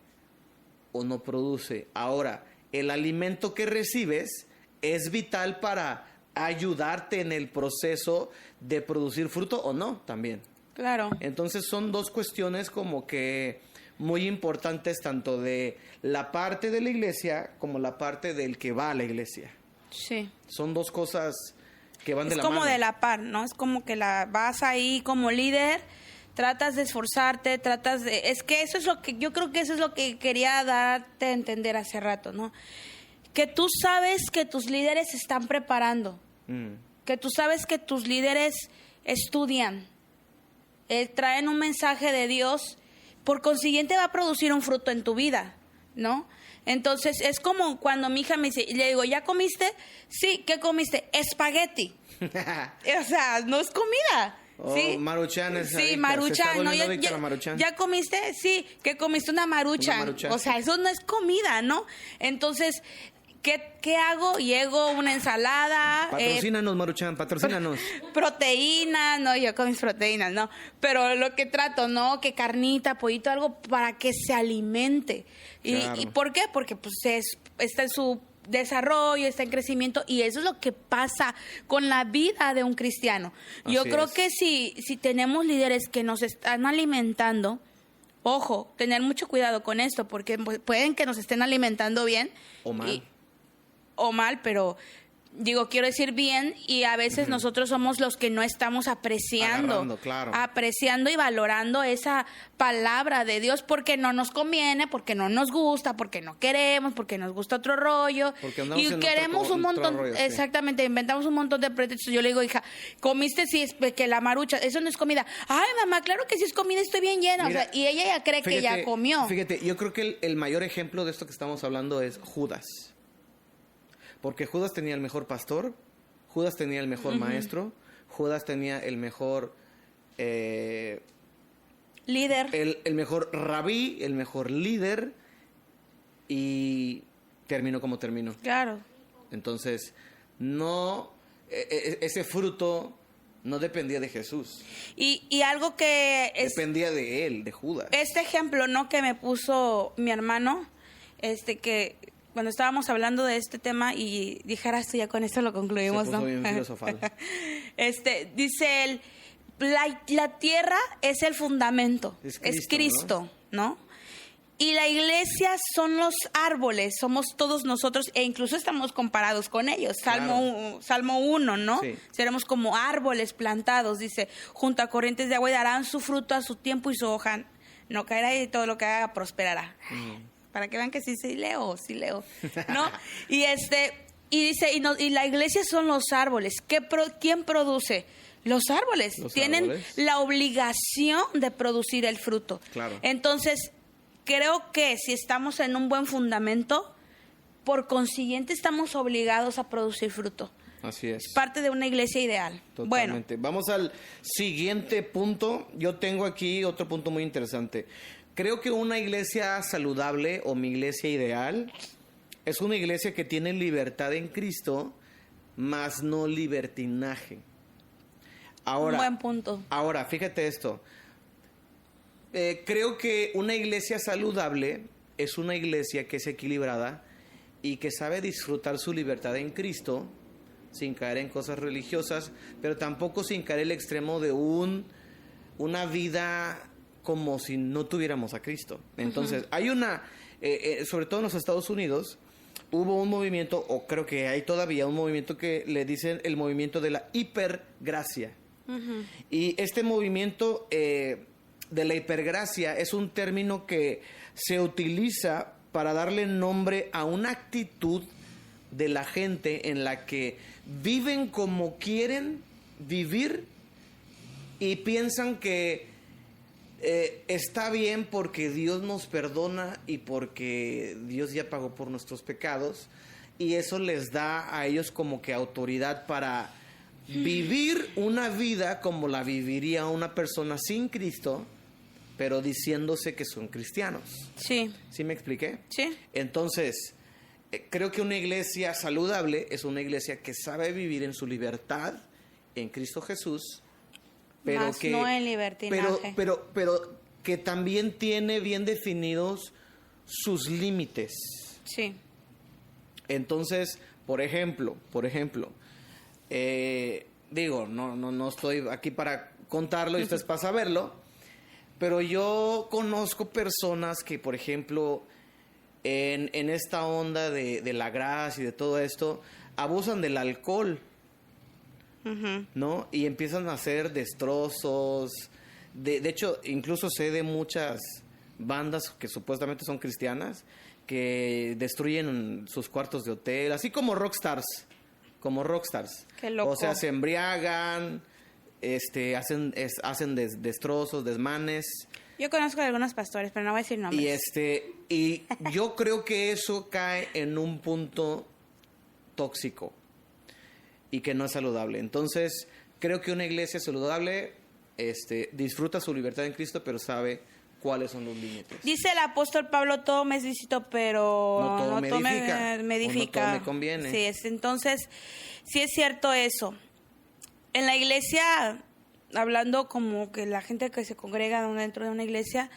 o no produce. Ahora, el alimento que recibes es vital para ayudarte en el proceso de producir fruto o no también. Claro. Entonces son dos cuestiones como que muy importantes, tanto de la parte de la iglesia como la parte del que va a la iglesia. Sí. Son dos cosas que van de la mano. Es como de la par, ¿no? Es como que vas ahí como líder, tratas de esforzarte, es que eso es lo que, yo creo que eso es lo que quería darte a entender hace rato, ¿no? Que tú sabes que tus líderes se están preparando, que tú sabes que tus líderes estudian, traen un mensaje de Dios, por consiguiente va a producir un fruto en tu vida, ¿no? Entonces es como cuando mi hija me dice, y le digo, ¿ya comiste? Sí, ¿qué comiste? Espagueti. O sea, no es comida. Oh, ¿sí? Maruchan es Sí, adicta, Maruchan. se está ¿No? volviendo adicta a la Maruchan. ¿Ya comiste? Sí, ¿qué comiste? Una Maruchan. Una Maruchan. O sea, eso no es comida, ¿no? Entonces, ¿qué hago? Llego una ensalada. Patrocínanos, Maruchan, patrocínanos. Proteínas, no, yo con mis proteínas, no. Pero lo que trato, ¿no? Que carnita, pollito, algo para que se alimente. Claro. ¿Y por qué? Porque pues está en su desarrollo, está en crecimiento, y eso es lo que pasa con la vida de un cristiano. Yo Así creo es. que si tenemos líderes que nos están alimentando, ojo, tener mucho cuidado con esto, porque pueden que nos estén alimentando bien. O mal. O mal, pero digo, quiero decir bien, y a veces nosotros somos los que no estamos Agarrando, claro. apreciando y valorando esa palabra de Dios porque no nos conviene, porque no nos gusta, porque no queremos, porque nos gusta otro rollo. Porque andamos Y en queremos otro un montón, rollo, sí. exactamente, inventamos un montón de pretextos. Yo le digo, hija, ¿comiste? Sí, es que la marucha, eso no es comida. Ay, mamá, claro que sí es comida, estoy bien llena. Mira, o sea, y ella ya cree que ya comió. Fíjate, yo creo que el mayor ejemplo de esto que estamos hablando es Judas. Porque Judas tenía el mejor pastor, Judas tenía el mejor maestro, Judas tenía el mejor Líder. el mejor rabí, el mejor líder, y terminó como terminó. Claro. Entonces, no, ese fruto no dependía de Jesús, Y algo que es dependía de él, de Judas. este ejemplo, ¿no? Que me puso mi hermano, que cuando estábamos hablando de este tema y dijeras tú, ya con esto lo concluimos, Se puso ¿no? bien filosofal. Dice él, la tierra es el fundamento, Es es Cristo, Cristo, ¿no? Y la iglesia son los árboles, somos todos nosotros, e incluso estamos comparados con ellos. Salmo 1, ¿no? Sí. Seremos como árboles plantados, dice, junto a corrientes de agua, y darán su fruto a su tiempo y su hoja no caerá, y todo lo que haga prosperará. Para que vean que sí leo, ¿no? y dice, y la iglesia son los árboles. ¿Quién produce? Los árboles. Los tienen árboles. la obligación de producir el fruto. Claro. Entonces, creo que si estamos en un buen fundamento, por consiguiente estamos obligados a producir fruto. Así es. Es parte de una iglesia ideal. Totalmente. Vamos al siguiente punto. Yo tengo aquí otro punto muy interesante. Creo que una iglesia saludable o mi iglesia ideal es una iglesia que tiene libertad en Cristo, más no libertinaje. Ahora, Un buen punto. Ahora, fíjate esto. Creo que una iglesia saludable es una iglesia que es equilibrada y que sabe disfrutar su libertad en Cristo sin caer en cosas religiosas, pero tampoco sin caer el extremo de una vida como si no tuviéramos a Cristo. Entonces, hay una, sobre todo en los Estados Unidos, hubo un movimiento, o creo que hay todavía un movimiento que le dicen el movimiento de la hipergracia. Y este movimiento de la hipergracia es un término que se utiliza para darle nombre a una actitud de la gente en la que viven como quieren vivir y piensan que está bien porque Dios nos perdona y porque Dios ya pagó por nuestros pecados, y eso les da a ellos como que autoridad para vivir una vida como la viviría una persona sin Cristo, pero diciéndose que son cristianos. Sí. ¿Sí me expliqué? Sí. Entonces, creo que una iglesia saludable es una iglesia que sabe vivir en su libertad en Cristo Jesús, pero Más no en libertinaje. pero que también tiene bien definidos sus límites. Sí. Entonces, por ejemplo, digo, no estoy aquí para contarlo y ustedes para saberlo, pero yo conozco personas que, por ejemplo, en esta onda de la gracia y de todo esto, abusan del alcohol, ¿no? Y empiezan a hacer destrozos. De hecho, incluso sé de muchas bandas que supuestamente son cristianas que destruyen sus cuartos de hotel, así como rockstars. Qué loco. O sea, se embriagan, hacen destrozos, desmanes. Yo conozco a algunos pastores, pero no voy a decir nombres. Y yo creo que eso cae en un punto tóxico y que no es saludable. Entonces, creo que una iglesia saludable disfruta su libertad en Cristo, pero sabe cuáles son los límites. Dice el apóstol Pablo, todo me es lícito, pero no todo me edifica. No todo me conviene. Sí, entonces, sí es cierto eso. En la iglesia, hablando como que la gente que se congrega dentro de una iglesia,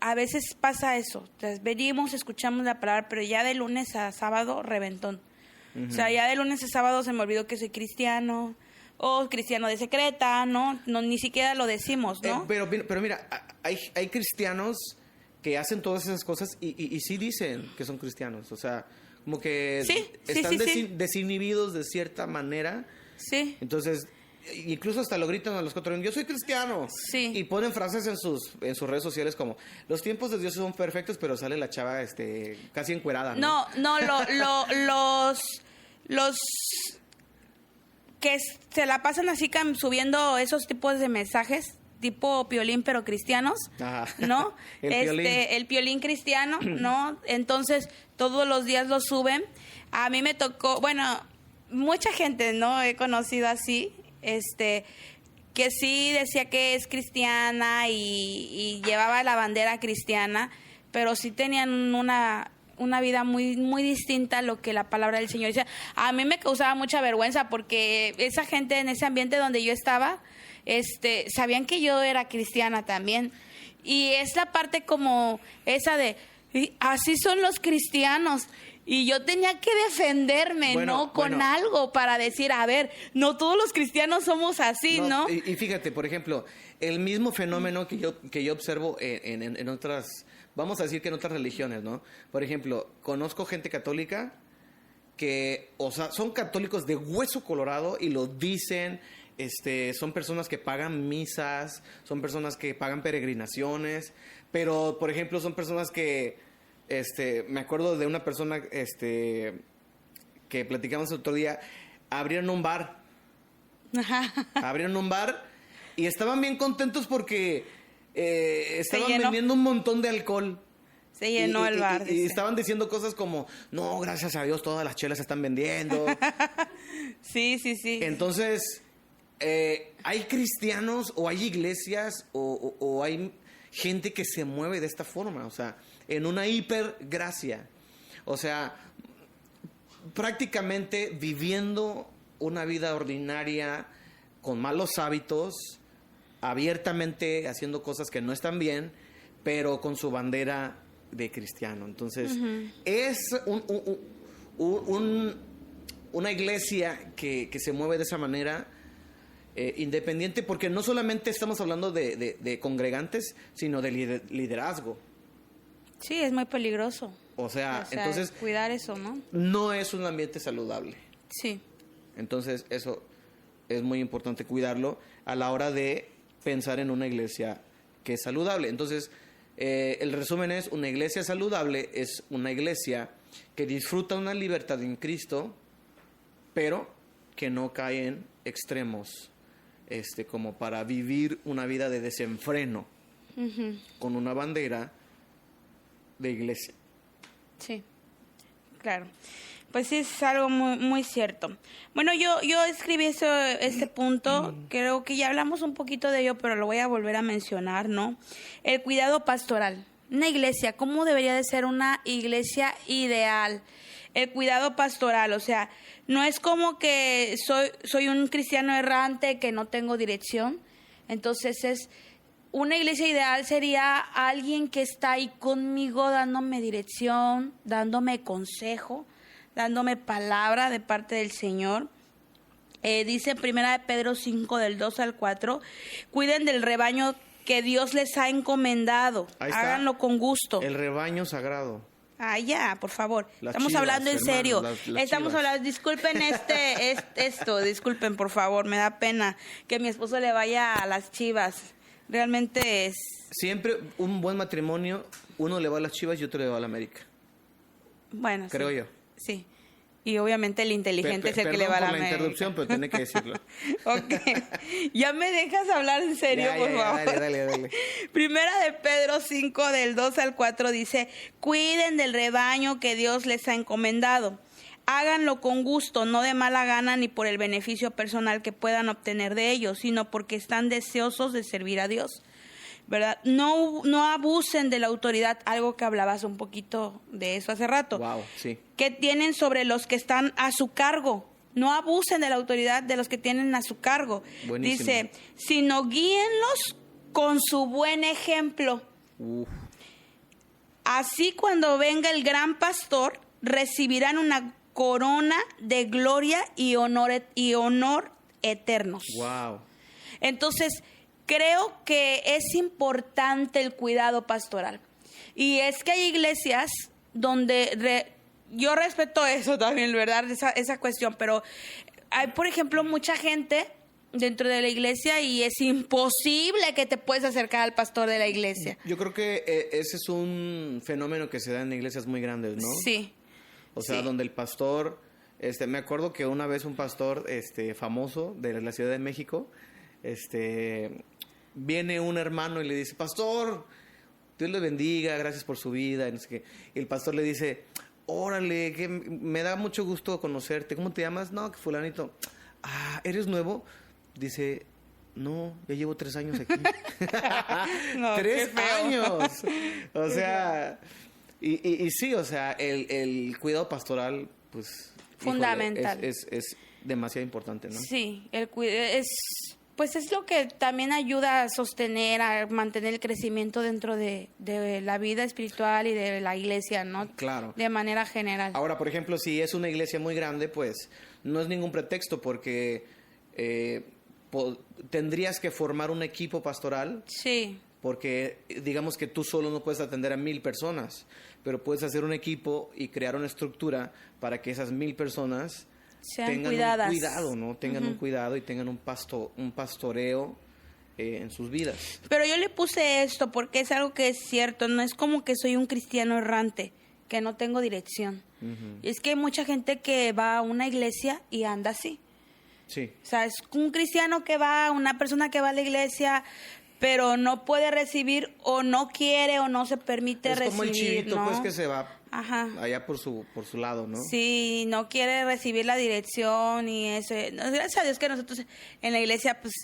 a veces pasa eso. Entonces, venimos, escuchamos la palabra, pero ya de lunes a sábado, reventón. O sea, ya de lunes a sábado se me olvidó que soy cristiano, o cristiano de secreta, ¿no? Ni siquiera lo decimos, ¿no? Pero mira, hay cristianos que hacen todas esas cosas y sí dicen que son cristianos. O sea, como que están desinhibidos de cierta manera. Sí. Entonces, incluso hasta lo gritan a los 4 años, yo soy cristiano. Sí. Y ponen frases en sus redes sociales como, los tiempos de Dios son perfectos, pero sale la chava casi encuerada, ¿no? Los que se la pasan así subiendo esos tipos de mensajes, tipo Piolín, pero cristianos, Ajá. ¿no? El Piolín cristiano, ¿no? Entonces, todos los días lo suben. A mí me tocó, bueno, mucha gente, ¿no? He conocido así, que sí decía que es cristiana y llevaba la bandera cristiana, pero sí tenían una vida muy, muy distinta a lo que la palabra del Señor dice. A mí me causaba mucha vergüenza porque esa gente en ese ambiente donde yo estaba, sabían que yo era cristiana también. Y es la parte como esa de, así son los cristianos. Y yo tenía que defenderme, ¿no? Con algo para decir, a ver, no todos los cristianos somos así, ¿no? Y fíjate, por ejemplo, el mismo fenómeno que yo observo en otras, vamos a decir que en otras religiones, ¿no? Por ejemplo, conozco gente católica que, o sea, son católicos de hueso colorado y lo dicen, son personas que pagan misas, son personas que pagan peregrinaciones, pero, por ejemplo, son personas que, me acuerdo de una persona, que platicamos el otro día, abrieron un bar. Abrieron un bar y estaban bien contentos porque estaban vendiendo un montón de alcohol. Se llenó el bar. Y estaban diciendo cosas como, no, gracias a Dios todas las chelas se están vendiendo. Sí. Entonces, hay cristianos o hay iglesias o hay gente que se mueve de esta forma, o sea, en una hipergracia. O sea, prácticamente viviendo una vida ordinaria con malos hábitos, abiertamente haciendo cosas que no están bien, pero con su bandera de cristiano. Entonces, es una iglesia que se mueve de esa manera, independiente, porque no solamente estamos hablando de congregantes, sino de liderazgo. Sí, es muy peligroso. O sea, entonces... cuidar eso, ¿no? No es un ambiente saludable. Sí. Entonces, eso es muy importante cuidarlo a la hora de pensar en una iglesia que es saludable. Entonces, el resumen es, una iglesia saludable es una iglesia que disfruta una libertad en Cristo, pero que no cae en extremos, como para vivir una vida de desenfreno, con una bandera de iglesia. Sí, claro. Pues sí, es algo muy, muy cierto. Bueno, yo escribí este punto, creo que ya hablamos un poquito de ello, pero lo voy a volver a mencionar, ¿no? El cuidado pastoral. Una iglesia, ¿cómo debería de ser una iglesia ideal? El cuidado pastoral, o sea, no es como que soy un cristiano errante que no tengo dirección. Entonces una iglesia ideal sería alguien que está ahí conmigo dándome dirección, dándome consejo, dándome palabra de parte del Señor. Dice en 1 Pedro 5, del 2 al 4, cuiden del rebaño que Dios les ha encomendado. Háganlo con gusto. El rebaño sagrado. Ya, por favor. Estamos chivas, hablando en hermano, serio. las Estamos chivas. hablando, disculpen disculpen, por favor, me da pena que mi esposo le vaya a las Chivas. Realmente es... Siempre un buen matrimonio, uno le va a las Chivas y otro le va a la América. Bueno, creo yo. Sí. Y obviamente el inteligente es el que le va a la Perdón por la América. interrupción, pero tiene que decirlo. Ok. ¿Ya me dejas hablar en serio, por favor? Dale. Primera de Pedro 5, del 2 al 4 dice, cuiden del rebaño que Dios les ha encomendado. Háganlo con gusto, no de mala gana ni por el beneficio personal que puedan obtener de ellos, sino porque están deseosos de servir a Dios, ¿verdad? No abusen de la autoridad, algo que hablabas un poquito de eso hace rato. Wow, sí. Que tienen sobre los que están a su cargo. No abusen de la autoridad de los que tienen a su cargo. Buenísimo. Dice, sino guíenlos con su buen ejemplo. Así cuando venga el gran pastor, recibirán una corona de gloria y honor eternos. Wow. Entonces, creo que es importante el cuidado pastoral. Y es que hay iglesias donde yo respeto eso también, ¿verdad? Esa cuestión, pero hay, por ejemplo, mucha gente dentro de la iglesia y es imposible que te puedas acercar al pastor de la iglesia. Yo creo que ese es un fenómeno que se da en iglesias muy grandes, ¿no? Sí. O sea, donde el pastor, me acuerdo que una vez un pastor famoso de la Ciudad de México, viene un hermano y le dice, pastor, Dios le bendiga, gracias por su vida, y no sé qué. Y el pastor le dice, órale, que me da mucho gusto conocerte, ¿cómo te llamas? No, que fulanito. ¿Eres nuevo? Dice, no, ya llevo 3 años aquí. No, 3 años. O sea, y sí, o sea, el cuidado pastoral, pues... Fundamental. Híjole, es demasiado importante, ¿no? Sí, pues es lo que también ayuda a sostener, a mantener el crecimiento dentro de la vida espiritual y de la iglesia, ¿no? Claro. De manera general. Ahora, por ejemplo, si es una iglesia muy grande, pues no es ningún pretexto porque tendrías que formar un equipo pastoral. Sí. Porque digamos que tú solo no puedes atender a 1,000 personas, pero puedes hacer un equipo y crear una estructura para que esas 1,000 personas sean tengan cuidadas. un cuidado, ¿no? Tengan un cuidado y tengan un pastoreo en sus vidas. Pero yo le puse esto porque es algo que es cierto, no es como que soy un cristiano errante, que no tengo dirección. Es que hay mucha gente que va a una iglesia y anda así. Sí. O sea, es un cristiano que va, una persona que va a la iglesia, pero no puede recibir o no quiere o no se permite Es como el recibir, chivito, ¿no? pues, que se va Ajá. allá por su lado, ¿no? Sí, no quiere recibir la dirección y eso. No, gracias a Dios que nosotros en la iglesia, pues,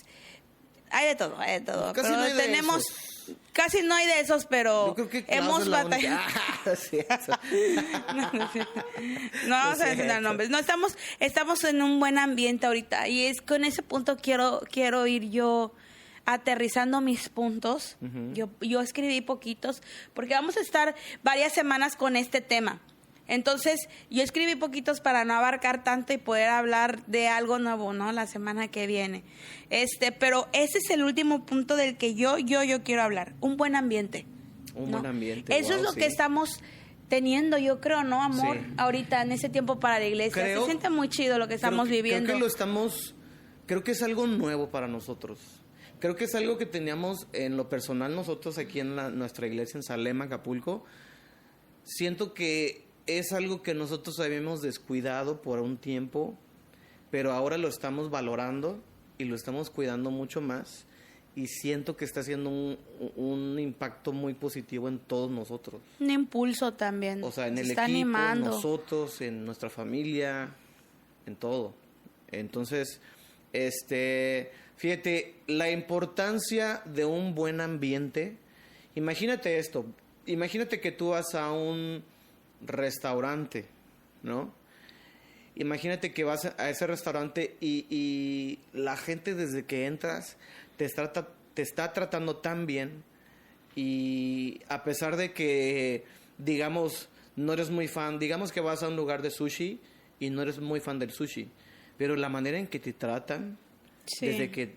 hay de todo, hay de todo. Casi pero no hay de tenemos, esos. casi no hay de esos, pero Yo creo que Klaus hemos es la batallado. única. Ah, sí, eso. No es cierto. No vamos a mencionar cierto. nombres. No, estamos en un buen ambiente ahorita. Y es con ese punto quiero ir yo aterrizando mis puntos. Yo escribí poquitos, porque vamos a estar varias semanas con este tema. Entonces, yo escribí poquitos para no abarcar tanto y poder hablar de algo nuevo, ¿no? La semana que viene. Pero ese es el último punto del que yo quiero hablar. Un buen ambiente. Un ¿no? buen ambiente. Eso es wow, lo sí. que estamos teniendo, yo creo, ¿no, amor? Sí. Ahorita, en ese tiempo para la iglesia. Se siente muy chido lo que estamos viviendo. Creo que es algo nuevo para nosotros. Creo que es algo que teníamos en lo personal nosotros aquí en nuestra iglesia en Salem, Acapulco. Siento que es algo que nosotros habíamos descuidado por un tiempo, pero ahora lo estamos valorando y lo estamos cuidando mucho más. Y siento que está haciendo un impacto muy positivo en todos nosotros. Un impulso también. O sea, en el está equipo, animando. nosotros, en nuestra familia, en todo. Entonces, fíjate, la importancia de un buen ambiente. Imagínate esto. Imagínate que tú vas a un restaurante, ¿no? Imagínate que vas a ese restaurante y la gente desde que entras te está tratando tan bien, y a pesar de que, digamos, no eres muy fan, digamos que vas a un lugar de sushi y no eres muy fan del sushi, pero la manera en que te tratan, Sí. desde que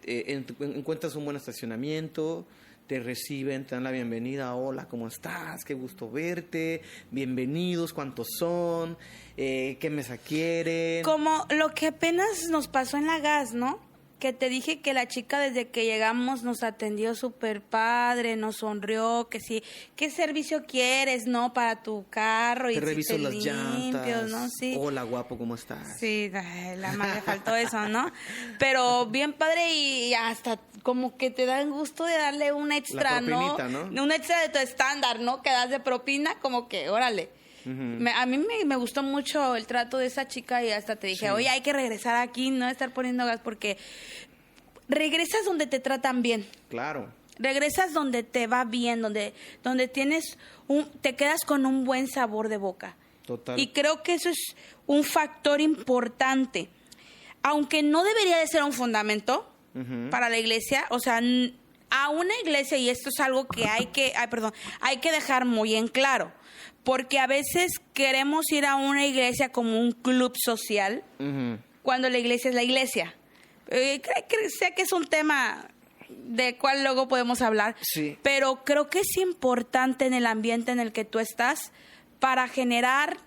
encuentras un buen estacionamiento, te reciben, te dan la bienvenida, hola, ¿cómo estás? Qué gusto verte, bienvenidos, ¿cuántos son? ¿Qué mesa quieren? Como lo que apenas nos pasó en la gas, ¿no? Que te dije que la chica desde que llegamos nos atendió súper padre, nos sonrió, que sí, ¿qué servicio quieres, no? Para tu carro y Te reviso te las limpio, llantas. ¿no? Sí. Hola, guapo, ¿cómo estás? Sí, ay, la madre faltó eso, ¿no? Pero bien padre y hasta como que te dan gusto de darle un extra, La propinita, ¿no? Un extra de tu estándar, ¿no? Que das de propina, como que, órale. A mí me gustó mucho el trato de esa chica y hasta te dije, Sí. oye, hay que regresar aquí, no estar poniendo gas, porque regresas donde te tratan bien. Claro. Regresas donde te va bien, donde tienes te quedas con un buen sabor de boca. Total. Y creo que eso es un factor importante. Aunque no debería de ser un fundamento para la iglesia, o sea, a una iglesia, y esto es algo que hay que dejar muy en claro, porque a veces queremos ir a una iglesia como un club social, cuando la iglesia es la iglesia. Sé que es un tema de cual luego podemos hablar, Sí. pero creo que es importante en el ambiente en el que tú estás para generar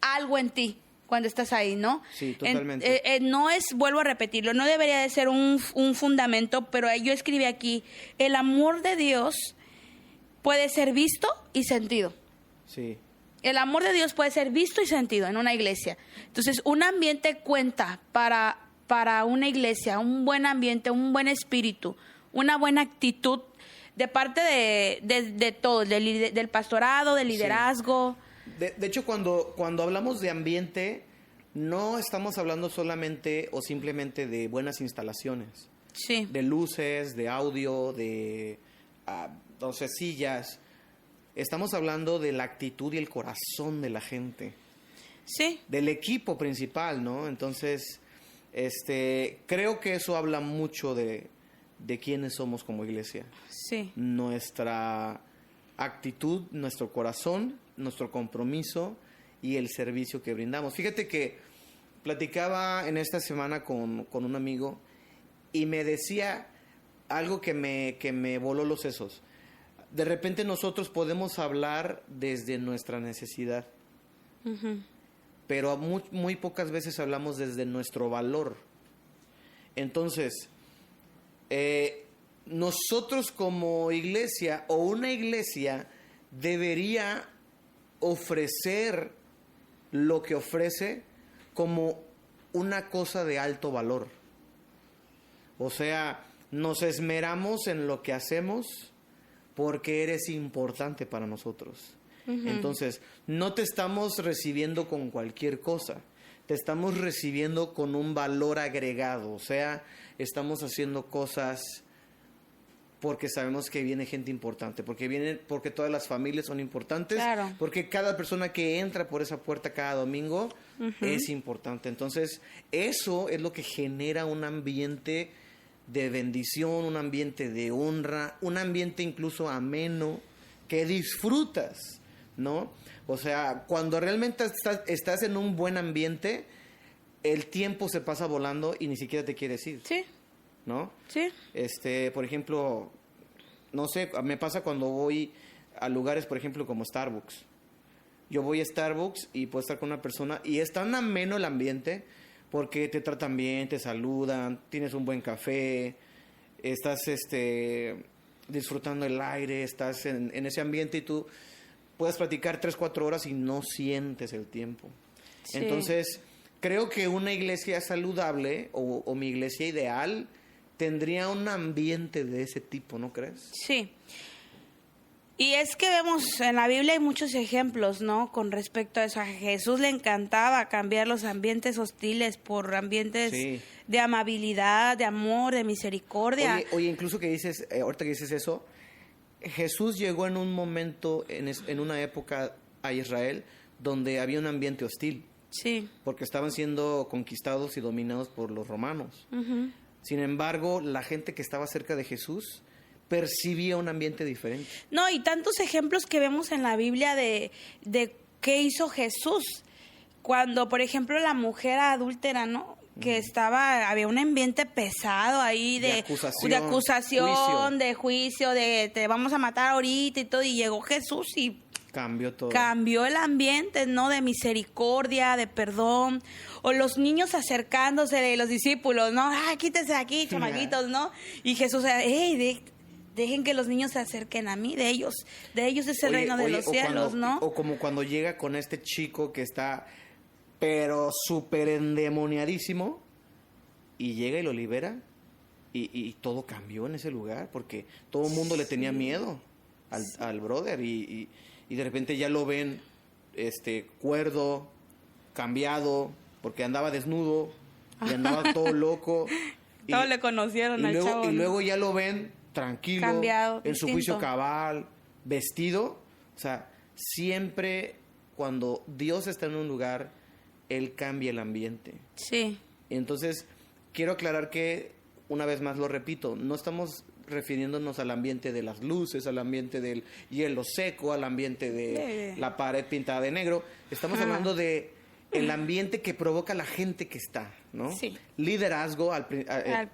algo en ti cuando estás ahí, ¿no? Sí, totalmente. No es, vuelvo a repetirlo, no debería de ser un fundamento, pero yo escribí aquí, el amor de Dios puede ser visto y sentido. Sí. El amor de Dios puede ser visto y sentido en una iglesia. Entonces, un ambiente cuenta para una iglesia, un buen ambiente, un buen espíritu, una buena actitud de parte de todo, del pastorado, del liderazgo. De hecho, cuando hablamos de ambiente, no estamos hablando solamente o simplemente de buenas instalaciones, Sí. de luces, de audio, de no sé, sillas. Estamos hablando de la actitud y el corazón de la gente, Sí. del equipo principal, ¿no? Entonces, creo que eso habla mucho de quiénes somos como iglesia. Sí. Nuestra actitud, nuestro corazón, nuestro compromiso y el servicio que brindamos. Fíjate que platicaba en esta semana con un amigo y me decía algo que me voló los sesos. De repente nosotros podemos hablar desde nuestra necesidad, pero muy pocas veces hablamos desde nuestro valor. Entonces, nosotros como iglesia o una iglesia debería ofrecer lo que ofrece como una cosa de alto valor. O sea, nos esmeramos en lo que hacemos porque eres importante para nosotros. Entonces, no te estamos recibiendo con cualquier cosa, te estamos recibiendo con un valor agregado, o sea, estamos haciendo cosas porque sabemos que viene gente importante, porque todas las familias son importantes, claro, porque cada persona que entra por esa puerta cada domingo es importante. Entonces, eso es lo que genera un ambiente de bendición, un ambiente de honra, un ambiente incluso ameno, que disfrutas, ¿no? O sea, cuando realmente estás en un buen ambiente, el tiempo se pasa volando y ni siquiera te quieres ir. Sí. ¿No? Sí. Por ejemplo, no sé, me pasa cuando voy a lugares, por ejemplo, como Starbucks. Yo voy a Starbucks y puedo estar con una persona y es tan ameno el ambiente porque te tratan bien, te saludan, tienes un buen café, estás disfrutando el aire, estás en ese ambiente y tú puedes platicar 3-4 horas y no sientes el tiempo. Sí. Entonces, creo que una iglesia saludable o mi iglesia ideal tendría un ambiente de ese tipo, ¿no crees? Sí. Y es que vemos en la Biblia hay muchos ejemplos, ¿no? Con respecto a eso. A Jesús le encantaba cambiar los ambientes hostiles por ambientes de amabilidad, de amor, de misericordia. Oye, incluso que dices, ahorita que dices eso, Jesús llegó en un momento, en una época a Israel, donde había un ambiente hostil. Sí. Porque estaban siendo conquistados y dominados por los romanos. Sin embargo, la gente que estaba cerca de Jesús percibía un ambiente diferente. No, y tantos ejemplos que vemos en la Biblia de qué hizo Jesús. Cuando, por ejemplo, la mujer adúltera, ¿no? Que había un ambiente pesado ahí de acusación, de juicio, de te vamos a matar ahorita y todo. Y llegó Jesús y cambió todo. Cambió el ambiente, ¿no? De misericordia, de perdón. O los niños acercándose de los discípulos, ¿no? ¡Ay, quítense aquí, chamaquitos!, ¿no? Y Jesús, dejen que los niños se acerquen a mí, de ellos es el reino de los cielos, ¿no? O como cuando llega con este chico que está, pero súper endemoniadísimo, y llega y lo libera, y todo cambió en ese lugar, porque todo el mundo le tenía miedo al brother, y de repente ya lo ven cuerdo, cambiado, porque andaba desnudo y andaba todo loco. Todos le conocieron al chavo. Y luego ya lo ven tranquilo, cambiado, en su juicio cabal, vestido. O sea, siempre cuando Dios está en un lugar, Él cambia el ambiente. Sí. Entonces, quiero aclarar que, una vez más lo repito, no estamos refiriéndonos al ambiente de las luces, al ambiente del hielo seco, al ambiente de la pared pintada de negro. Estamos hablando de el ambiente que provoca la gente que está, ¿no? Sí. Liderazgo,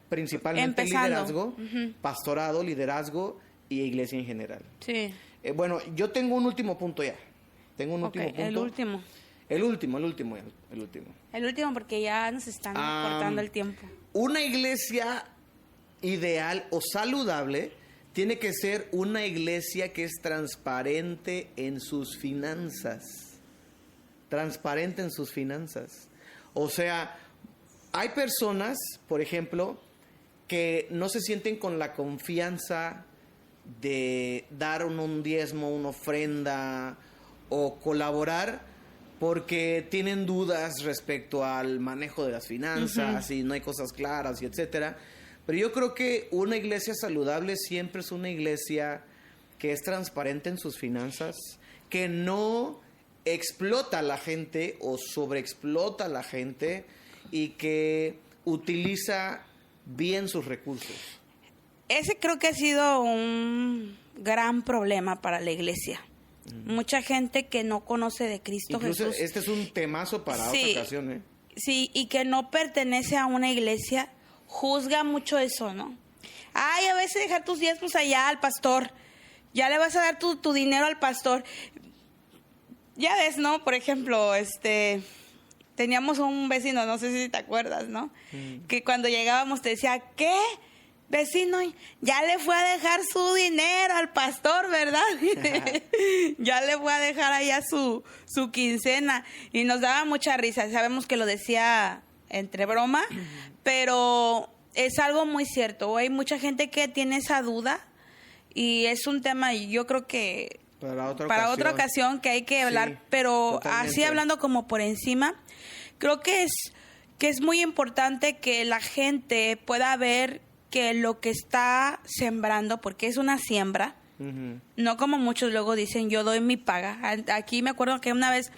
principalmente empezando. Liderazgo, pastorado, liderazgo y iglesia en general. Sí. Bueno, yo tengo un último punto ya. Último punto. El último. El último, porque ya nos están cortando el tiempo. Una iglesia ideal o saludable tiene que ser una iglesia que es transparente en sus finanzas. Transparente en sus finanzas. O sea, hay personas, por ejemplo, que no se sienten con la confianza de dar un diezmo, una ofrenda o colaborar porque tienen dudas respecto al manejo de las finanzas y no hay cosas claras y etcétera. Pero yo creo que una iglesia saludable siempre es una iglesia que es transparente en sus finanzas, que no explota a la gente o sobreexplota a la gente y que utiliza bien sus recursos. Ese creo que ha sido un gran problema para la iglesia. Mucha gente que no conoce de Cristo Incluso Jesús. Este es un temazo para otra ocasión, ¿eh? Sí, y que no pertenece a una iglesia, juzga mucho eso, ¿no? Ay, a veces dejar tus diezmos allá al pastor. Ya le vas a dar tu dinero al pastor. Ya ves, ¿no? Por ejemplo, teníamos un vecino, no sé si te acuerdas, ¿no? Que cuando llegábamos te decía, ¿qué? Vecino, ya le fue a dejar su dinero al pastor, ¿verdad? Ya le fue a dejar allá su quincena. Y nos daba mucha risa. Sabemos que lo decía entre broma, pero es algo muy cierto. Hay mucha gente que tiene esa duda y es un tema, yo creo que para otra ocasión que hay que hablar, sí, pero totalmente. Así hablando como por encima, creo que es muy importante que la gente pueda ver que lo que está sembrando, porque es una siembra, no como muchos luego dicen, yo doy mi paga. Aquí me acuerdo que una vez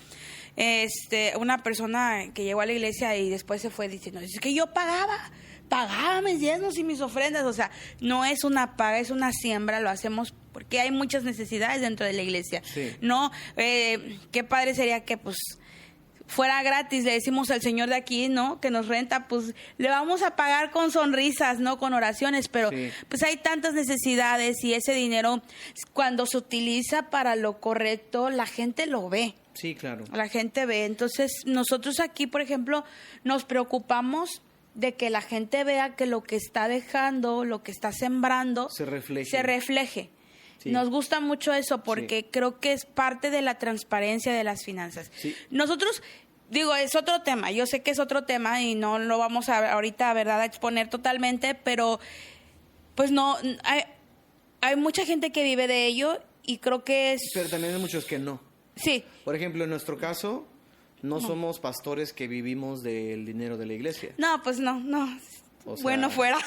una persona que llegó a la iglesia y después se fue diciendo, es que yo pagaba mis diezmos y mis ofrendas. O sea, no es una paga, es una siembra, lo hacemos porque hay muchas necesidades dentro de la iglesia. Sí. No, qué padre sería que pues fuera gratis, le decimos al Señor de aquí, ¿no? Que nos renta, pues le vamos a pagar con sonrisas, ¿no? Con oraciones, pero sí, pues hay tantas necesidades y ese dinero cuando se utiliza para lo correcto, la gente lo ve. Sí, claro. La gente ve. Entonces, nosotros aquí, por ejemplo, nos preocupamos de que la gente vea que lo que está dejando, lo que está sembrando, se refleje. Sí. Nos gusta mucho eso porque creo que es parte de la transparencia de las finanzas. Sí. Nosotros, digo, es otro tema, yo sé que es otro tema y no lo vamos ahorita, ¿verdad?, a exponer totalmente, pero pues no, hay mucha gente que vive de ello y creo que es... Pero también hay muchos que no. Sí. Por ejemplo, en nuestro caso, no somos pastores que vivimos del dinero de la iglesia. No, pues no. O sea, bueno, fuera.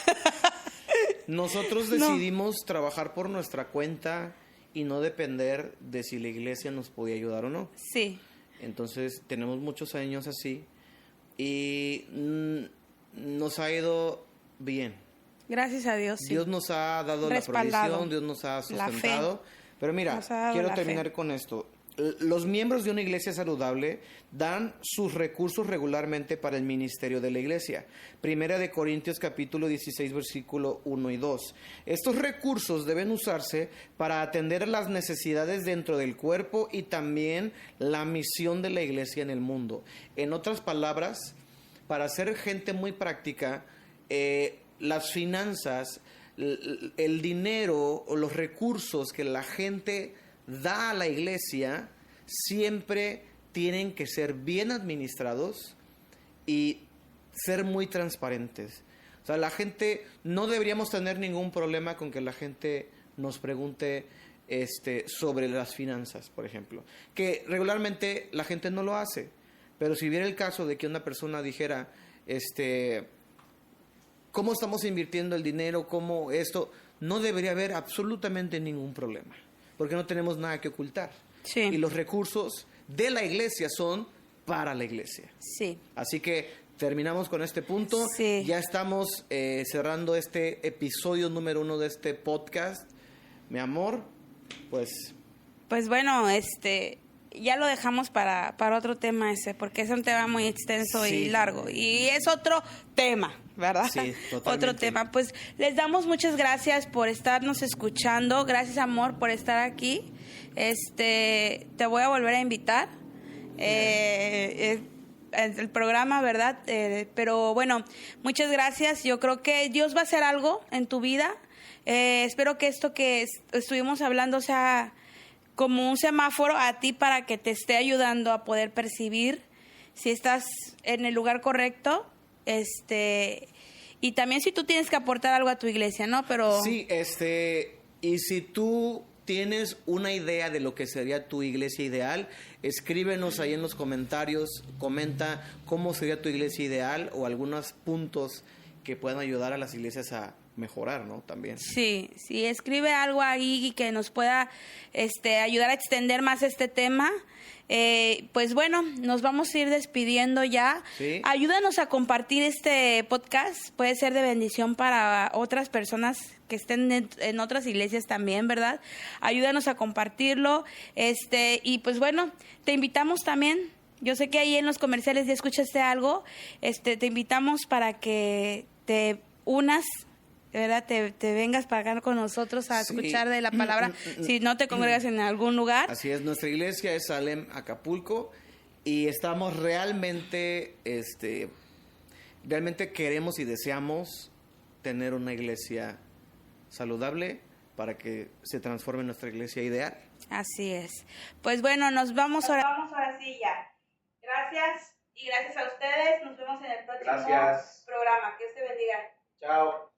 Nosotros decidimos trabajar por nuestra cuenta y no depender de si la iglesia nos podía ayudar o no. Sí. Entonces, tenemos muchos años así y nos ha ido bien. Gracias a Dios, sí. Dios nos ha dado la provisión, Dios nos ha sustentado. Pero mira, quiero terminar con esto. Los miembros de una iglesia saludable dan sus recursos regularmente para el ministerio de la iglesia. Primera de Corintios capítulo 16 versículo 1 y 2. Estos recursos deben usarse para atender las necesidades dentro del cuerpo y también la misión de la iglesia en el mundo. En otras palabras, para ser gente muy práctica, las finanzas, el dinero o los recursos que la gente da a la iglesia siempre tienen que ser bien administrados y ser muy transparentes. O sea, la gente, no deberíamos tener ningún problema con que la gente nos pregunte sobre las finanzas, por ejemplo. Que regularmente la gente no lo hace. Pero si hubiera el caso de que una persona dijera, ¿cómo estamos invirtiendo el dinero? ¿Cómo esto? No debería haber absolutamente ningún problema, porque no tenemos nada que ocultar. Sí. Y los recursos de la iglesia son para la iglesia. Sí. Así que terminamos con este punto. Sí. Ya estamos cerrando este episodio número 1 de este podcast. Mi amor, pues bueno, ya lo dejamos para otro tema porque es un tema muy extenso y largo. Y es otro tema, ¿verdad? Sí, totalmente. Otro tema. Pues les damos muchas gracias por estarnos escuchando. Gracias, amor, por estar aquí. Te voy a volver a invitar. El programa, ¿verdad? Pero bueno, muchas gracias. Yo creo que Dios va a hacer algo en tu vida. Espero que esto que estuvimos hablando sea como un semáforo a ti para que te esté ayudando a poder percibir si estás en el lugar correcto, y también si tú tienes que aportar algo a tu iglesia, ¿no? Pero sí, y si tú tienes una idea de lo que sería tu iglesia ideal, escríbenos ahí en los comentarios, comenta cómo sería tu iglesia ideal o algunos puntos que puedan ayudar a las iglesias a mejorar, ¿no? También. Sí, escribe algo ahí que nos pueda ayudar a extender más este tema. Pues bueno, nos vamos a ir despidiendo ya. ¿Sí? Ayúdanos a compartir este podcast, puede ser de bendición para otras personas que estén en otras iglesias también, ¿verdad? Ayúdanos a compartirlo, y pues bueno, te invitamos también. Yo sé que ahí en los comerciales ya escuchaste algo, te invitamos para que te unas, ¿verdad? Te vengas para acá con nosotros a escuchar de la palabra, si no te congregas en algún lugar. Así es, nuestra iglesia es Salem Acapulco y estamos realmente queremos y deseamos tener una iglesia saludable para que se transforme en nuestra iglesia ideal. Así es. Pues bueno, nos vamos ahora sí ya. Gracias y gracias a ustedes. Nos vemos en el próximo programa. Que Dios te bendiga. Chao.